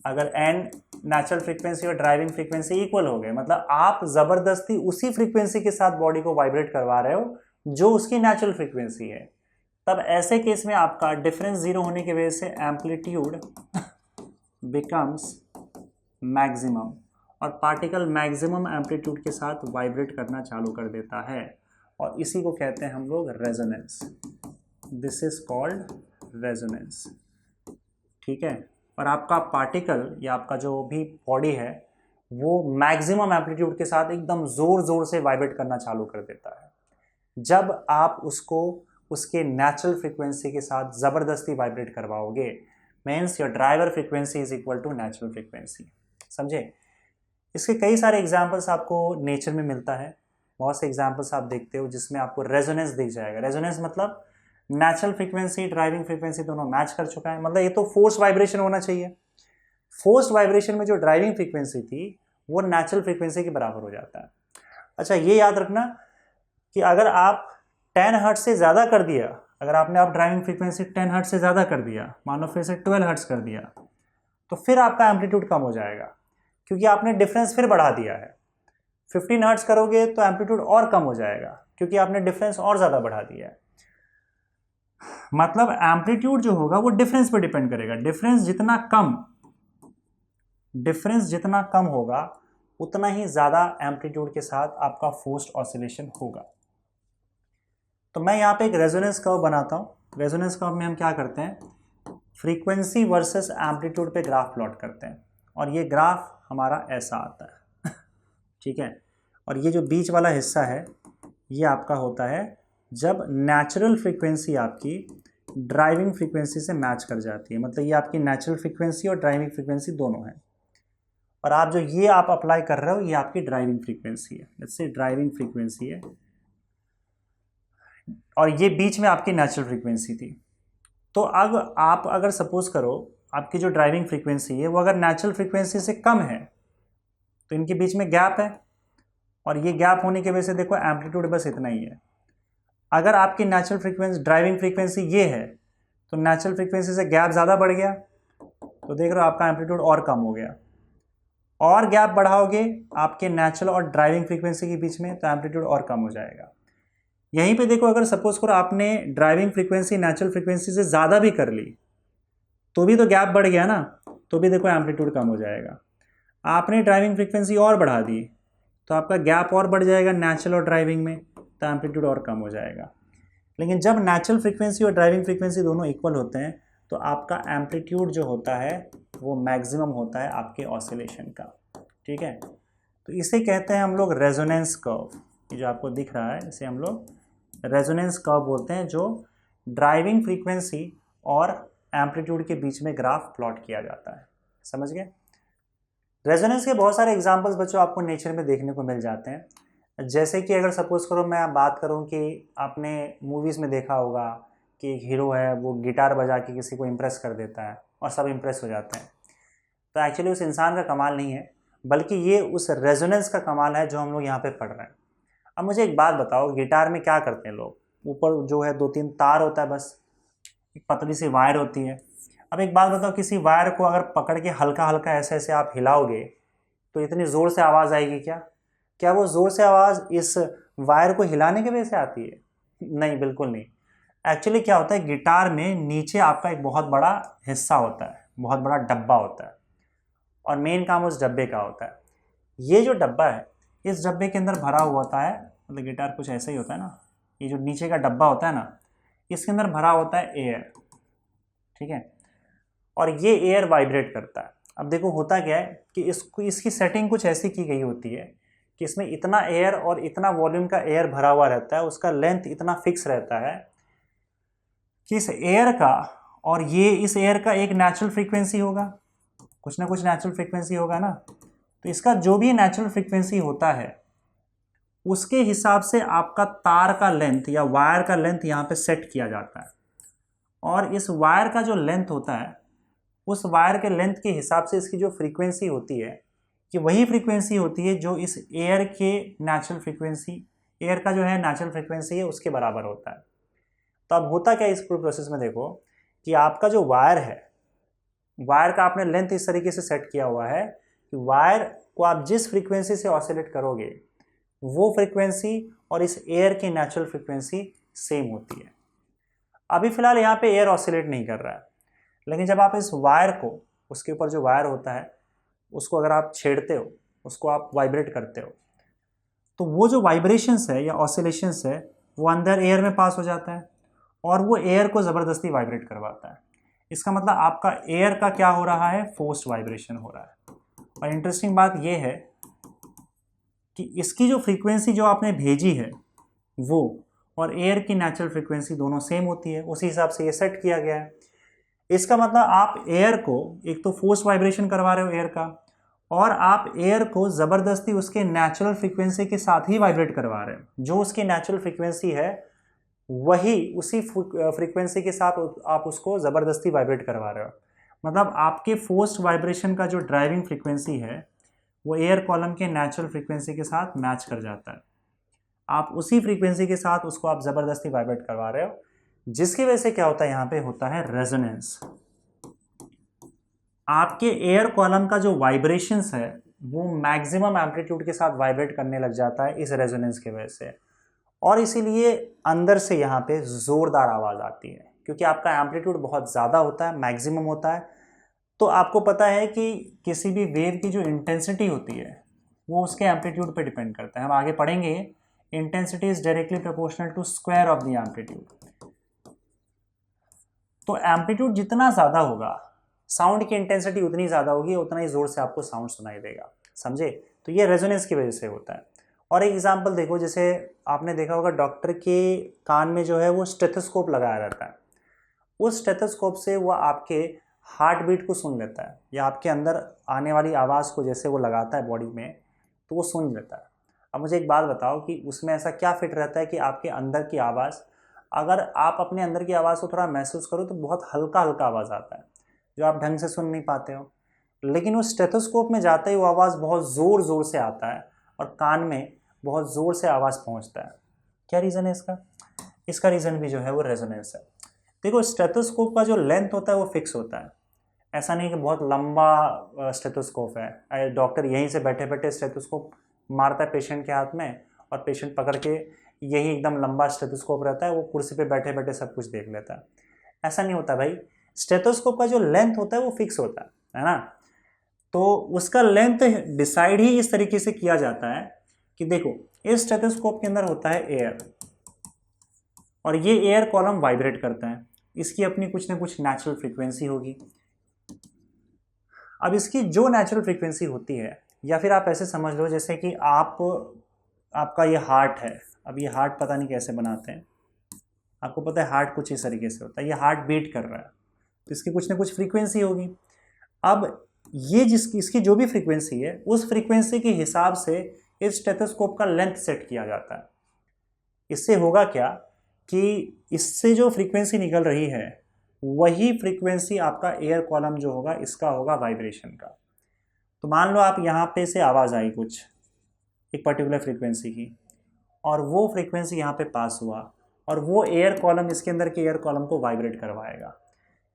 A: अगर एन नेचुरल फ्रीक्वेंसी और ड्राइविंग फ्रीक्वेंसी इक्वल हो गए, मतलब आप जबरदस्ती उसी फ्रीक्वेंसी के साथ बॉडी को वाइब्रेट करवा रहे हो जो उसकी नेचुरल फ्रीक्वेंसी है, तब ऐसे केस में आपका डिफरेंस 0 होने की वजह से एम्पलीट्यूड बिकम्स मैक्सिमम और पार्टिकल मैक्सिमम एम्पलीट्यूड के साथ वाइब्रेट करना चालू कर देता है, और इसी को कहते हैं हम लोग resonance. This is called resonance, ठीक है। और आपका पार्टिकल या आपका जो भी बॉडी है वो मैक्सिमम एम्पलीट्यूड के साथ एकदम ज़ोर ज़ोर से वाइब्रेट करना चालू कर देता है। जब आप उसको उसके नेचुरल फ्रीक्वेंसी के साथ ज़बरदस्ती वाइब्रेट करवाओगे, means your driver frequency is equal to natural frequency. समझे? इसके कई सारे एग्जाम्पल्स आपको नेचर में मिलता है। बहुत से एग्जाम्पल्स आप देखते हो जिसमें आपको रेजोनेंस दिख जाएगा। रेजोनेंस मतलब नेचुरल फ्रीक्वेंसी ड्राइविंग फ्रीक्वेंसी दोनों मैच कर चुका है, मतलब ये तो फोर्स वाइब्रेशन होना चाहिए। फोर्स वाइब्रेशन में जो ड्राइविंग फ्रीक्वेंसी थी वो नेचुरल फ्रीक्वेंसी के बराबर हो जाता है। अच्छा, ये याद रखना कि अगर आप 10 हर्ट्ज से ज़्यादा कर दिया, अगर आपने आप ड्राइविंग फ्रीक्वेंसी 10 हर्ट्ज से ज़्यादा कर दिया, मान लो फिर से 12 हर्ट्ज कर दिया, तो फिर आपका एम्पलीट्यूड कम हो जाएगा क्योंकि आपने डिफरेंस फिर बढ़ा दिया है। 15 हर्ट्ज करोगे तो एम्पलीट्यूड और कम हो जाएगा क्योंकि आपने डिफरेंस और ज़्यादा बढ़ा दिया है। मतलब एम्पलीट्यूड जो होगा वो डिफरेंस पे डिपेंड करेगा। डिफरेंस जितना कम होगा उतना ही ज़्यादा एम्पलीट्यूड के साथ आपका फोर्स्ड ऑसिलेशन होगा। तो मैं यहाँ पे एक रेजोनेंस कर्व बनाता हूँ। रेजोनेंस कर्व में हम क्या करते हैं, फ्रीक्वेंसी वर्सेस एम्पलीट्यूड पे ग्राफ प्लॉट करते हैं, और ये ग्राफ हमारा ऐसा आता है ठीक है। और ये जो बीच वाला हिस्सा है ये आपका होता है जब नेचुरल फ्रीक्वेंसी आपकी ड्राइविंग फ्रीक्वेंसी से मैच कर जाती है, मतलब ये आपकी नेचुरल फ्रीक्वेंसी और ड्राइविंग फ्रीक्वेंसी दोनों है, और आप जो ये आप अप्लाई कर रहे हो ये आपकी ड्राइविंग फ्रीक्वेंसी है, जैसे ड्राइविंग फ्रीक्वेंसी है, और ये बीच में आपकी नेचुरल फ्रीक्वेंसी थी। तो अब आप अगर सपोज करो आपकी जो ड्राइविंग फ्रीक्वेंसी है वो अगर नेचुरल फ्रीक्वेंसी से कम है तो इनके बीच में गैप है, और ये गैप होने की वजह से देखो एम्पलीट्यूड बस इतना ही है। अगर आपकी नेचुरल फ्रीक्वेंसी ड्राइविंग फ्रीक्वेंसी ये है तो नेचुरल फ्रीक्वेंसी से गैप ज़्यादा बढ़ गया, तो देख रहे हो आपका एम्पलीट्यूड और कम हो गया। और गैप बढ़ाओगे आपके नेचुरल और ड्राइविंग फ्रीक्वेंसी के बीच में तो एम्पलीट्यूड और कम हो जाएगा। यहीं पे देखो अगर सपोज करो आपने ड्राइविंग फ्रीक्वेंसी नेचुरल फ्रीक्वेंसी से ज़्यादा भी कर ली तो भी तो गैप बढ़ गया ना, तो भी देखो एम्पलीट्यूड कम हो जाएगा। आपने ड्राइविंग फ्रीक्वेंसी और बढ़ा दी तो आपका गैप और बढ़ जाएगा नेचुरल और ड्राइविंग में, तो एम्पलीट्यूड और कम हो जाएगा। लेकिन जब नेचुरल फ्रीक्वेंसी और ड्राइविंग फ्रीक्वेंसी दोनों इक्वल होते हैं तो आपका एम्पलीट्यूड जो होता है वो मैक्सिमम होता है आपके ऑसिलेशन का, ठीक है। तो इसे कहते हैं हम लोग रेजोनेंस कर्व। ये जो आपको दिख रहा है इसे हम लोग रेजोनेंस कर्व बोलते हैं, जो ड्राइविंग फ्रीक्वेंसी और एम्पलीट्यूड के बीच में ग्राफ प्लॉट किया जाता है। समझ गए? रेजोनेंस के बहुत सारे एग्जांपल्स बच्चों आपको नेचर में देखने को मिल जाते हैं। जैसे कि अगर सपोज करो मैं बात करूं कि आपने मूवीज़ में देखा होगा कि एक हीरो है वो गिटार बजा के किसी को इम्प्रेस कर देता है और सब इम्प्रेस हो जाते हैं। तो एक्चुअली उस इंसान का कमाल नहीं है, बल्कि ये उस रेजोनेंस का कमाल है जो हम लोग यहाँ पे पढ़ रहे हैं। अब मुझे एक बात बताओ, गिटार में क्या करते हैं लोग? ऊपर जो है 2-3 तार होता है, बस एक पतली सी वायर होती है। अब एक बात बताओ, किसी वायर को अगर पकड़ के हल्का हल्का ऐसे ऐसे आप हिलाओगे तो इतनी ज़ोर से आवाज़ आएगी क्या? क्या वो ज़ोर से आवाज़ इस वायर को हिलाने की वजह से आती है? नहीं, बिल्कुल नहीं। एक्चुअली क्या होता है, गिटार में नीचे आपका एक बहुत बड़ा हिस्सा होता है, बहुत बड़ा डब्बा होता है, और मेन काम उस डब्बे का होता है। ये जो डब्बा है, इस डब्बे के अंदर भरा हुआ होता है, मतलब गिटार कुछ ऐसा ही होता है ना, ये जो नीचे का डब्बा होता है ना, इसके अंदर भरा होता है एयर, ठीक है। और ये एयर वाइब्रेट करता है। अब देखो होता क्या है कि इसकी सेटिंग कुछ ऐसी की गई होती है कि इसमें इतना एयर और इतना वॉल्यूम का एयर भरा हुआ रहता है, उसका लेंथ इतना फिक्स रहता है कि इस एयर का और ये इस एयर का एक नेचुरल फ्रीक्वेंसी होगा, कुछ ना कुछ नेचुरल फ्रीक्वेंसी होगा ना। तो इसका जो भी नेचुरल फ्रीक्वेंसी होता है उसके हिसाब से आपका तार का लेंथ या वायर का लेंथ यहाँ पे सेट किया जाता है। और इस वायर का जो लेंथ होता है, उस वायर के लेंथ के हिसाब से इसकी जो फ्रीक्वेंसी होती है कि वही फ्रीक्वेंसी होती है जो इस एयर के नेचुरल फ्रीक्वेंसी, एयर का जो है नेचुरल फ्रीक्वेंसी है उसके बराबर होता है। तो अब होता क्या है इस पूरे प्रोसेस में, देखो कि आपका जो वायर है, वायर का आपने लेंथ इस तरीके से सेट किया हुआ है कि वायर को आप जिस फ्रीक्वेंसी से ऑसिलेट करोगे वो फ्रीक्वेंसी और इस एयर की नेचुरल फ्रीक्वेंसी सेम होती है। अभी फिलहाल यहाँ पे एयर ऑसिलेट नहीं कर रहा है, लेकिन जब आप इस वायर को, उसके ऊपर जो वायर होता है उसको अगर आप छेड़ते हो, उसको आप वाइब्रेट करते हो, तो वो जो वाइब्रेशंस है या ऑसिलेशंस है वो अंदर एयर में पास हो जाता है और वो एयर को ज़बरदस्ती वाइब्रेट करवाता है। इसका मतलब आपका एयर का क्या हो रहा है, फोर्स्ड वाइब्रेशन हो रहा है। और इंटरेस्टिंग बात ये है कि इसकी जो फ्रीक्वेंसी जो आपने भेजी है वो और एयर की नेचुरल फ्रीक्वेंसी दोनों सेम होती है, उसी हिसाब से ये सेट किया गया है। इसका मतलब आप एयर को एक तो फोर्स वाइब्रेशन करवा रहे हो एयर का, और आप एयर को ज़बरदस्ती उसके नेचुरल फ्रीक्वेंसी के साथ ही वाइब्रेट करवा रहे हो। जो उसकी नेचुरल फ्रीक्वेंसी है वही उसी फ्रीक्वेंसी के साथ आप उसको ज़बरदस्ती वाइब्रेट करवा रहे हो। मतलब आपके फोर्स्ड वाइब्रेशन का जो ड्राइविंग फ्रीक्वेंसी है वो एयर कॉलम के नेचुरल फ्रीक्वेंसी के साथ मैच कर जाता है। आप उसी फ्रीक्वेंसी के साथ उसको आप ज़बरदस्ती वाइब्रेट करवा रहे हो, जिसकी वजह से क्या होता है, यहाँ पे होता है रेजोनेंस। आपके एयर कॉलम का जो वाइब्रेशंस है वो मैक्सिमम एम्पलीट्यूड के साथ वाइब्रेट करने लग जाता है इस रेजोनेंस की वजह से, और इसीलिए अंदर से यहाँ पे ज़ोरदार आवाज़ आती है, क्योंकि आपका एम्पलीट्यूड बहुत ज़्यादा होता है, मैक्सिमम होता है। तो आपको पता है कि किसी भी वेव की जो इंटेंसिटी होती है वो उसके एम्पलीट्यूड पे डिपेंड करता है। हम आगे पढ़ेंगे, intensity is directly proportional to square of the amplitude. तो एम्पलीट्यूड जितना ज़्यादा होगा साउंड की इंटेंसिटी उतनी ज़्यादा होगी, उतना ही ज़ोर से आपको साउंड सुनाई देगा, समझे। तो ये रेजोनेंस की वजह से होता है। और एक एग्जांपल देखो, जैसे आपने देखा होगा डॉक्टर के कान में जो है वो स्टेथोस्कोप लगाया रहता है। उस स्टेथोस्कोप से वो आपके हार्ट बीट को सुन लेता है, या आपके अंदर आने वाली आवाज़ को जैसे वो लगाता है बॉडी में तो वो सुन लेता है। अब मुझे एक बात बताओ कि उसमें ऐसा क्या फिट रहता है कि आपके अंदर की आवाज़, अगर आप अपने अंदर की आवाज़ को थोड़ा महसूस करो तो बहुत हल्का हल्का आवाज़ आता है जो आप ढंग से सुन नहीं पाते हो, लेकिन उस स्टेथोस्कोप में जाते ही वो आवाज़ बहुत ज़ोर ज़ोर से आता है और कान में बहुत ज़ोर से आवाज़ पहुंचता है। क्या रीज़न है इसका? इसका रीज़न भी जो है वो रेजोनेंस है। देखो स्टेथोस्कोप का जो लेंथ होता है वो फिक्स होता है, ऐसा नहीं कि बहुत लंबा स्टेथोस्कोप है, डॉक्टर यहीं से बैठे बैठे स्टेथोस्कोप मारता है पेशेंट के हाथ में और पेशेंट पकड़ के यही एकदम लंबा स्टेथोस्कोप रहता है, वो कुर्सी पे बैठे बैठे सब कुछ देख लेता है। ऐसा नहीं होता भाई, स्टेथोस्कोप का जो लेंथ होता है वो फिक्स होता है ना। तो उसका लेंथ डिसाइड ही इस तरीके से किया जाता है कि देखो इस स्टेथोस्कोप के अंदर होता है एयर, और ये एयर कॉलम वाइब्रेट करता है, इसकी अपनी कुछ ना कुछ नेचुरल फ्रीक्वेंसी होगी। अब इसकी जो नेचुरल फ्रीक्वेंसी होती है, या फिर आप ऐसे समझ लो जैसे कि आपका ये हार्ट है। अब ये हार्ट पता नहीं कैसे बनाते हैं, आपको पता है हार्ट कुछ इस तरीके से होता है, ये हार्ट बीट कर रहा है तो इसकी कुछ ना कुछ फ्रीक्वेंसी होगी। अब ये इसकी जो भी फ्रीक्वेंसी है उस फ्रीक्वेंसी के हिसाब से इस स्टेथोस्कोप का लेंथ सेट किया जाता है। इससे होगा क्या कि इससे जो फ्रीक्वेंसी निकल रही है वही फ्रीक्वेंसी आपका एयर कॉलम जो होगा इसका होगा वाइब्रेशन का। तो मान लो आप यहाँ पे से आवाज़ आई कुछ एक पर्टिकुलर फ्रीक्वेंसी की, और वो फ्रीक्वेंसी यहाँ पे पास हुआ, और वो एयर कॉलम इसके अंदर के एयर कॉलम को वाइब्रेट करवाएगा,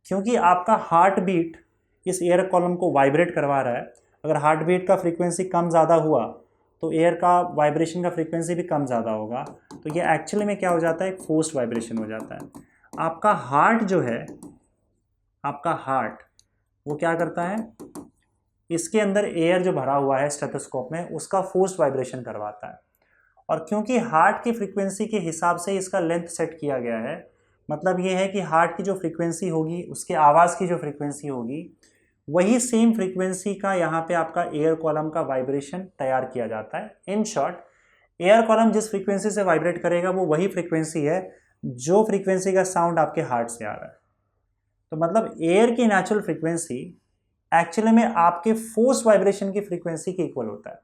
A: क्योंकि आपका हार्ट बीट इस एयर कॉलम को वाइब्रेट करवा रहा है। अगर हार्ट बीट का फ्रीक्वेंसी कम ज़्यादा हुआ तो एयर का वाइब्रेशन का फ्रीक्वेंसी भी कम ज़्यादा होगा, तो ये एक्चुअली में क्या हो जाता है, एक फोर्स्ड वाइब्रेशन हो जाता है। आपका हार्ट जो है, आपका हार्ट वो क्या करता है, इसके अंदर एयर जो भरा हुआ है स्टेथोस्कोप में उसका फोर्स्ड वाइब्रेशन करवाता है। और क्योंकि हार्ट की फ्रीक्वेंसी के हिसाब से इसका लेंथ सेट किया गया है, मतलब ये है कि हार्ट की जो फ्रीक्वेंसी होगी उसके आवाज़ की जो फ्रीक्वेंसी होगी वही सेम फ्रीक्वेंसी का यहाँ पे आपका एयर कॉलम का वाइब्रेशन तैयार किया जाता है। इन शॉर्ट, एयर कॉलम जिस फ्रीक्वेंसी से वाइब्रेट करेगा वो वही फ्रीक्वेंसी है जो फ्रीक्वेंसी का साउंड आपके हार्ट से आ रहा है। तो मतलब एयर की नेचुरल फ्रीक्वेंसी एक्चुअली में आपके फोर्स वाइब्रेशन की फ्रीक्वेंसी के इक्वल होता है।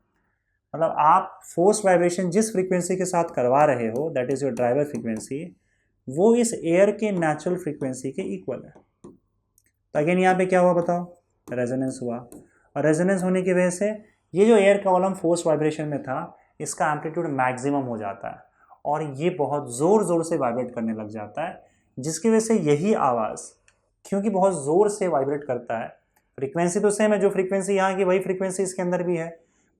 A: मतलब आप फोर्स वाइब्रेशन जिस फ्रीक्वेंसी के साथ करवा रहे हो, that is your driver frequency, वो इस एयर के नेचुरल फ्रीक्वेंसी के इक्वल है। तो अगेन यहाँ पे क्या हुआ बताओ, रेजोनेंस हुआ, और रेजोनेंस होने की वजह से ये जो एयर कॉलम फोर्स वाइब्रेशन में था इसका एम्पलीट्यूड मैक्सिमम हो जाता है और ये बहुत ज़ोर ज़ोर से वाइब्रेट करने लग जाता है, जिसकी वजह से यही आवाज़ क्योंकि बहुत ज़ोर से वाइब्रेट करता है, फ्रीक्वेंसी तो सेम है, जो फ्रीक्वेंसी यहाँ की वही फ्रीक्वेंसी इसके अंदर भी है,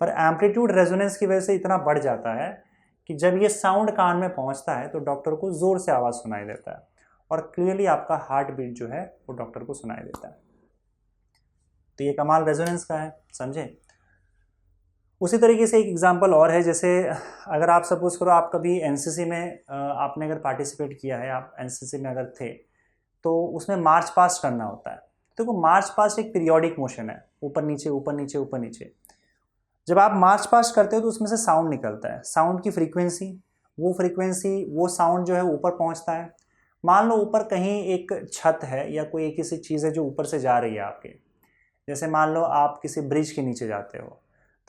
A: पर एम्पलीट्यूड रेजोनेंस की वजह से इतना बढ़ जाता है कि जब ये साउंड कान में पहुँचता है तो डॉक्टर को ज़ोर से आवाज़ सुनाई देता है और क्लियरली आपका हार्ट बीट जो है वो डॉक्टर को सुनाई देता है। तो ये कमाल रेजोनेंस का है, समझे। उसी तरीके से एक एग्जांपल और है, जैसे अगर आप सपोज करो आप कभी एनसीसी में आपने अगर पार्टिसिपेट किया है, आप एनसीसी में अगर थे तो उसमें मार्च पास्ट करना होता है। तो वो मार्च पास्ट एक पीरियोडिक मोशन है, ऊपर नीचे ऊपर नीचे ऊपर नीचे। जब आप मार्च पास्ट करते हो तो उसमें से साउंड निकलता है, साउंड की फ्रीक्वेंसी, वो साउंड जो है ऊपर पहुंचता है। मान लो ऊपर कहीं एक छत है या कोई एक ऐसी चीज़ है जो ऊपर से जा रही है आपके, जैसे मान लो आप किसी ब्रिज के नीचे जाते हो,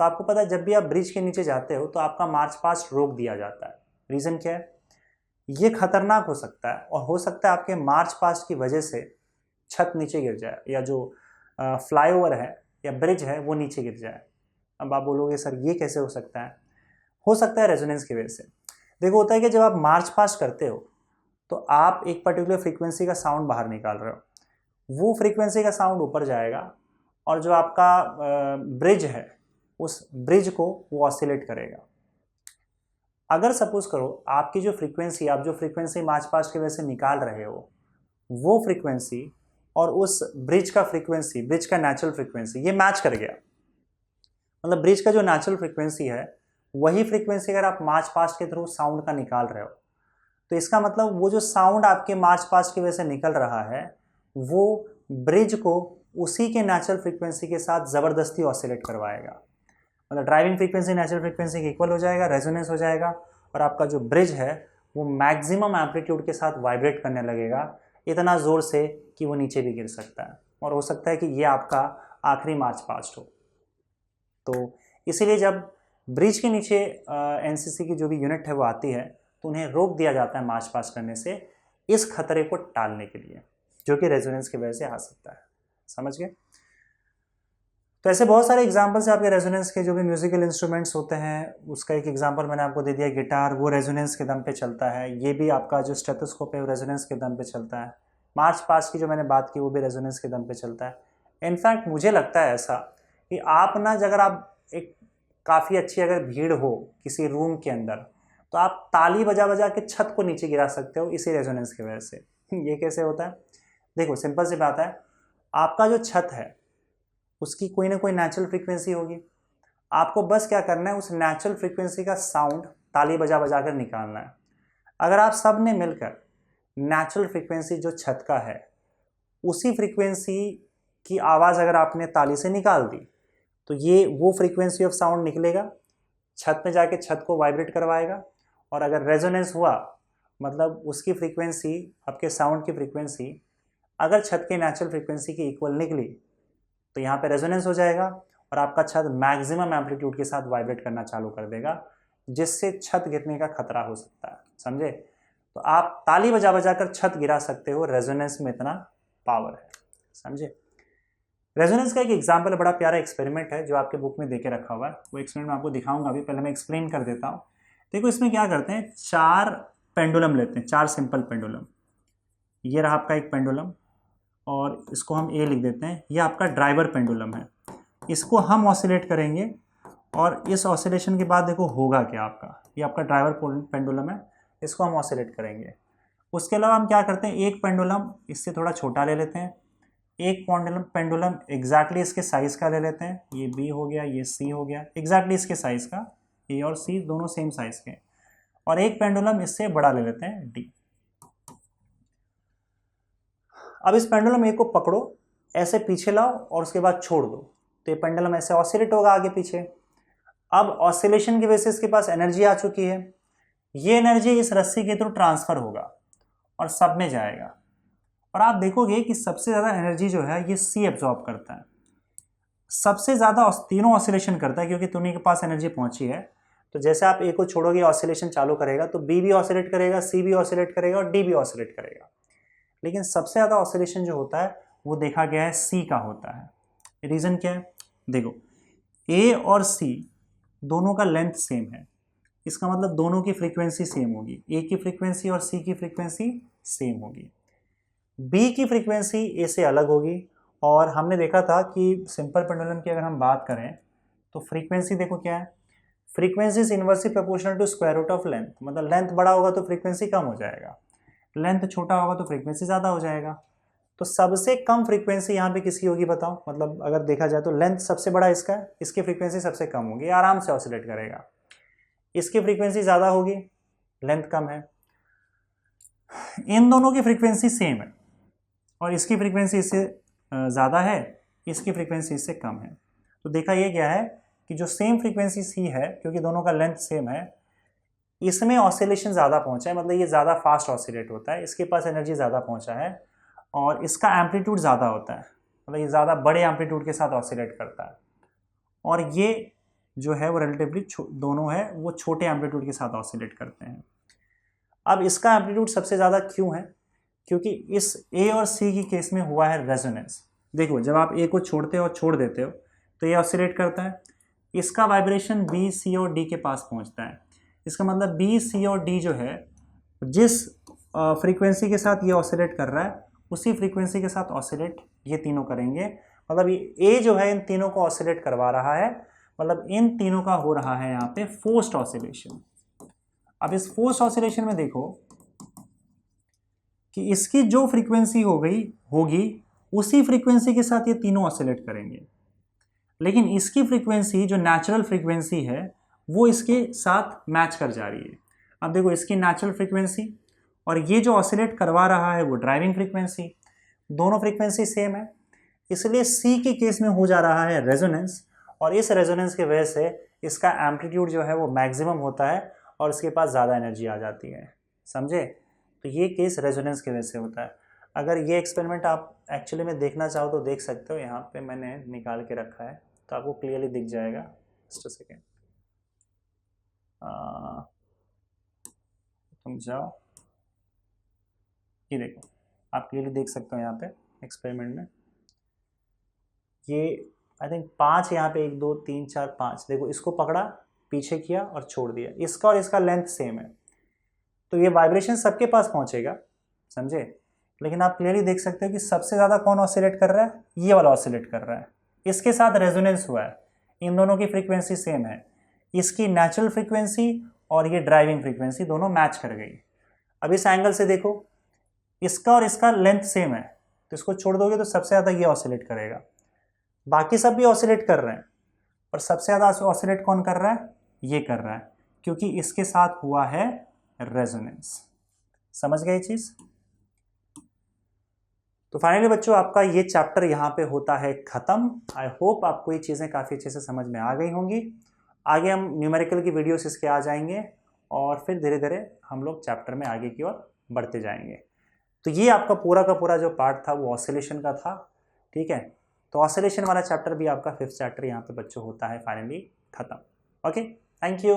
A: तो आपको पता है जब भी आप ब्रिज के नीचे जाते हो तो आपका मार्च पास्ट रोक दिया जाता है। रीज़न क्या है, ये खतरनाक हो सकता है और हो सकता है आपके मार्च पास्ट की वजह से छत नीचे गिर जाए या जो फ्लाईओवर है या ब्रिज है वो नीचे गिर जाए। अब आप बोलोगे सर ये कैसे हो सकता है रेजोनेंस की वजह से। देखो होता है कि जब आप मार्च पास्ट करते हो तो आप एक पर्टिकुलर फ्रीक्वेंसी का साउंड बाहर निकाल रहे हो, वो फ्रीक्वेंसी का साउंड ऊपर जाएगा और जो आपका ब्रिज है उस ब्रिज को वो ऑसिलेट करेगा। अगर सपोज करो आपकी जो फ्रीक्वेंसी, आप जो फ्रीक्वेंसी मार्च पास्ट की वजह से निकाल रहे हो वो फ्रीक्वेंसी और उस ब्रिज का फ्रीक्वेंसी, ब्रिज का नेचुरल फ्रीक्वेंसी ये मैच कर गया, मतलब ब्रिज का जो नेचुरल फ्रीक्वेंसी है वही फ्रीक्वेंसी अगर आप मार्च पास्ट के थ्रू साउंड का निकाल रहे हो, तो इसका मतलब वो जो साउंड आपके मार्च पास्ट की वजह से निकल रहा है वो ब्रिज को उसी के नेचुरल फ्रीक्वेंसी के साथ ज़बरदस्ती ऑसिलेट करवाएगा। मतलब ड्राइविंग फ्रीक्वेंसी नेचुरल फ्रीक्वेंसी के इक्वल हो जाएगा, रेजोनेंस हो जाएगा और आपका जो ब्रिज है वो मैक्सिमम एम्पलीट्यूड के साथ वाइब्रेट करने लगेगा, इतना ज़ोर से कि वो नीचे भी गिर सकता है और हो सकता है कि ये आपका आखिरी मार्च पास्ट हो। तो इसीलिए जब ब्रिज के नीचे एनसीसी की जो भी यूनिट है वो आती है तो उन्हें रोक दिया जाता है मार्च पास्ट करने से, इस खतरे को टालने के लिए जो कि रेजोनेंस की वजह से आ सकता है। समझ गए। तो ऐसे बहुत सारे एग्जांपल्स हैं आपके रेजोनेंस के, जो भी म्यूजिकल इंस्ट्रूमेंट्स होते हैं उसका एक एग्जांपल मैंने आपको दे दिया, गिटार, वो रेजोनेंस के दम पे चलता है। ये भी आपका जो स्टेथोस्कोप है वो रेजोनेंस के दम पे चलता है। मार्च पास्ट की जो मैंने बात की वो भी रेजोनेंस के दम पे चलता है। इनफैक्ट मुझे लगता है ऐसा कि आप ना, अगर आप एक काफ़ी अच्छी अगर भीड़ हो किसी रूम के अंदर तो आप ताली बजा बजा के छत को नीचे गिरा सकते हो इसी रेजोनेंस की वजह से। ये कैसे होता है, देखो सिंपल सी बात है, आपका जो छत है उसकी कोई ना कोई नेचुरल फ्रीक्वेंसी होगी, आपको बस क्या करना है उस नेचुरल फ्रीक्वेंसी का साउंड ताली बजा बजा कर निकालना है। अगर आप सब ने मिलकर नेचुरल फ्रीक्वेंसी जो छत का है उसी फ्रीक्वेंसी की आवाज़ अगर आपने ताली से निकाल दी तो ये वो फ्रीक्वेंसी ऑफ साउंड निकलेगा, छत में जाके छत को वाइब्रेट करवाएगा और अगर रेजोनेंस हुआ मतलब उसकी फ्रीक्वेंसी, आपके साउंड की फ्रीक्वेंसी अगर छत के नेचुरल फ्रीक्वेंसी की इक्वल निकली तो यहाँ पे रेजोनेंस हो जाएगा और आपका छत मैक्सिमम एम्पलीट्यूड के साथ वाइब्रेट करना चालू कर देगा, जिससे छत गिरने का खतरा हो सकता है, समझे। तो आप ताली बजा बजा कर छत गिरा सकते हो, रेजोनेंस में इतना पावर है, समझे। रेजोनेंस का एक एग्जाम्पल बड़ा प्यारा एक्सपेरिमेंट है जो आपके बुक में देके रखा हुआ है, वो एक्सपेरिमेंट मैं आपको दिखाऊंगा अभी, पहले मैं एक्सप्लेन कर देता हूँ। देखो इसमें क्या करते हैं, 4 पेंडुलम लेते हैं, 4 सिंपल पेंडुलम। ये रहा आपका एक पेंडुलम और इसको हम ए लिख देते हैं, ये आपका ड्राइवर पेंडुलम है। इसको हम ऑसिलेट करेंगे और इस ऑसिलेशन के बाद देखो होगा क्या आपका, ये आपका ड्राइवर पेंडुलम है, इसको हम ऑसिलेट करेंगे। उसके अलावा हम क्या करते हैं, एक पेंडुलम इससे थोड़ा छोटा ले लेते हैं, एक पेंडुलम एग्जैक्टली इसके साइज का ले लेते हैं, ये बी हो गया, ये सी हो गया, एग्जैक्टली इसके साइज का, ए और सी दोनों सेम साइज के, और एक पेंडुलम इससे बड़ा ले लेते हैं, डी। अब इस पेंडुलम ए को पकड़ो, ऐसे पीछे लाओ और उसके बाद छोड़ दो, तो ये पेंडुलम ऐसे ऑसिलेट होगा आगे पीछे। अब ऑसिलेशन की वजह से इसके पास एनर्जी आ चुकी है, ये एनर्जी इस रस्सी के थ्रू ट्रांसफर होगा और सब में जाएगा, और आप देखोगे कि सबसे ज़्यादा एनर्जी जो है ये सी एब्जॉर्ब करता है, सबसे ज़्यादा तीनों ऑसिलेशन करता है क्योंकि तुन्नी के पास एनर्जी पहुंची है। तो जैसे आप ए को छोड़ोगे ऑसिलेशन चालू करेगा, तो बी भी ऑसिलेट करेगा, सी भी ऑसिलेट करेगा और डी भी ऑसिलेट करेगा, लेकिन सबसे ज़्यादा ऑसिलेशन जो होता है वो देखा गया है सी का होता है। रीज़न क्या है, देखो ए और सी दोनों का लेंथ सेम है, इसका मतलब दोनों की फ्रीक्वेंसी सेम होगी, ए की फ्रीक्वेंसी और सी की फ्रीक्वेंसी सेम होगी। बी की फ्रीक्वेंसी ए से अलग होगी, और हमने देखा था कि सिंपल पेंडुलम की अगर हम बात करें तो फ्रीक्वेंसी देखो क्या है, frequency is inversely proportional to square root of length, मतलब लेंथ बड़ा होगा तो फ्रीक्वेंसी कम हो जाएगा, लेंथ छोटा होगा तो फ्रीक्वेंसी ज़्यादा हो जाएगा। तो सबसे कम फ्रीक्वेंसी यहाँ पे किसकी होगी बताओ, मतलब अगर देखा जाए तो लेंथ सबसे बड़ा इसका है, इसकी फ्रीक्वेंसी सबसे कम होगी, आराम से ऑसिलेट करेगा। इसकी फ्रीक्वेंसी ज़्यादा होगी, लेंथ कम है। इन दोनों की फ्रीक्वेंसी सेम है और इसकी फ्रीक्वेंसी इससे ज़्यादा है, इसकी फ्रीक्वेंसी इससे कम है। तो देखा ये क्या है कि जो सेम फ्रीक्वेंसी सी है, क्योंकि दोनों का लेंथ सेम है, इसमें ऑसिलेशन ज़्यादा पहुंचा है, मतलब ये ज़्यादा फास्ट ऑसिलेट होता है, इसके पास एनर्जी ज़्यादा पहुंचा है और इसका एम्पलीट्यूड ज़्यादा होता है, मतलब ये ज़्यादा बड़े एम्पलीट्यूड के साथ ऑसिलेट करता है, और ये जो है वो रिलेटिवली दोनों है वो छोटे एम्पलीट्यूड के साथ ऑसिलेट करते हैं। अब इसका एम्पलीट्यूड सबसे ज़्यादा क्यों है, क्योंकि इस ए और सी की केस में हुआ है रेजोनेंस। देखो जब आप ए को छोड़ते हो और छोड़ देते हो तो ये ऑसिलेट करता है, इसका वाइब्रेशन बी सी और डी के पास पहुंचता है, इसका मतलब बी सी और डी जो है जिस फ्रीक्वेंसी के साथ ये ऑसिलेट कर रहा है उसी फ्रीक्वेंसी के साथ ऑसिलेट ये तीनों करेंगे, मतलब ये ए जो है इन तीनों को ऑसिलेट करवा रहा है, मतलब इन तीनों का हो रहा है यहाँ पे फोर्स्ड ऑसिलेशन। अब इस फोर्स्ड ऑसिलेशन में देखो कि इसकी जो फ्रीक्वेंसी होगी उसी फ्रीक्वेंसी के साथ ये तीनों ऑसिलेट करेंगे, लेकिन इसकी फ्रीक्वेंसी जो नेचुरल फ्रीक्वेंसी है वो इसके साथ मैच कर जा रही है। अब देखो इसकी नेचुरल फ्रीक्वेंसी और ये जो ऑसिलेट करवा रहा है वो ड्राइविंग फ्रीक्वेंसी, दोनों फ्रीक्वेंसी सेम है, इसलिए सी के केस में हो जा रहा है रेजोनेंस, और इस रेजोनेंस की वजह से इसका एम्पलीट्यूड जो है वो मैक्सिमम होता है और इसके पास ज़्यादा एनर्जी आ जाती है, समझे। तो ये केस रेजोनेंस की वजह से होता है। अगर ये एक्सपेरिमेंट आप एक्चुअली में देखना चाहो तो देख सकते हो, यहाँ पे मैंने निकाल के रखा है तो आपको क्लियरली दिख जाएगा। जस्ट अ सेकेंड, तुम जाओ, ये देखो आप क्लियरली देख सकते हो यहाँ पे एक्सपेरिमेंट में, ये आई थिंक 5 यहाँ पे 1 2 3 4 5, देखो इसको पकड़ा पीछे किया और छोड़ दिया, इसका और इसका लेंथ सेम है, तो ये वाइब्रेशन सबके पास पहुंचेगा, समझे। लेकिन आप क्लियरली देख सकते हो कि सबसे ज़्यादा कौन ऑसिलेट कर रहा है, ये वाला ऑसिलेट कर रहा है, इसके साथ रेजोनेंस हुआ है, इन दोनों की फ्रीक्वेंसी सेम है, इसकी नेचुरल फ्रीक्वेंसी और ये ड्राइविंग फ्रीक्वेंसी दोनों मैच कर गई। अब इस एंगल से देखो इसका और इसका लेंथ सेम है, तो इसको छोड़ दोगे तो सबसे ज़्यादा ये ऑसिलेट करेगा, बाकी सब भी ऑसिलेट कर रहे हैं पर सबसे ज़्यादा ऑसिलेट कौन कर रहा है, ये कर रहा है, क्योंकि इसके साथ हुआ है रेजोनेंस। समझ गए चीज़। तो फाइनली बच्चों आपका ये चैप्टर यहाँ पे होता है ख़त्म। आई होप आपको ये चीज़ें काफ़ी अच्छे से समझ में आ गई होंगी। आगे हम न्यूमेरिकल की वीडियोस इसके आ जाएंगे और फिर धीरे धीरे हम लोग चैप्टर में आगे की ओर बढ़ते जाएंगे। तो ये आपका पूरा का पूरा जो पार्ट था वो ऑसिलेशन का था, ठीक है। तो ऑसिलेशन वाला चैप्टर भी आपका 5th चैप्टर यहाँ पे बच्चों होता है फाइनली खत्म। Okay, thank you.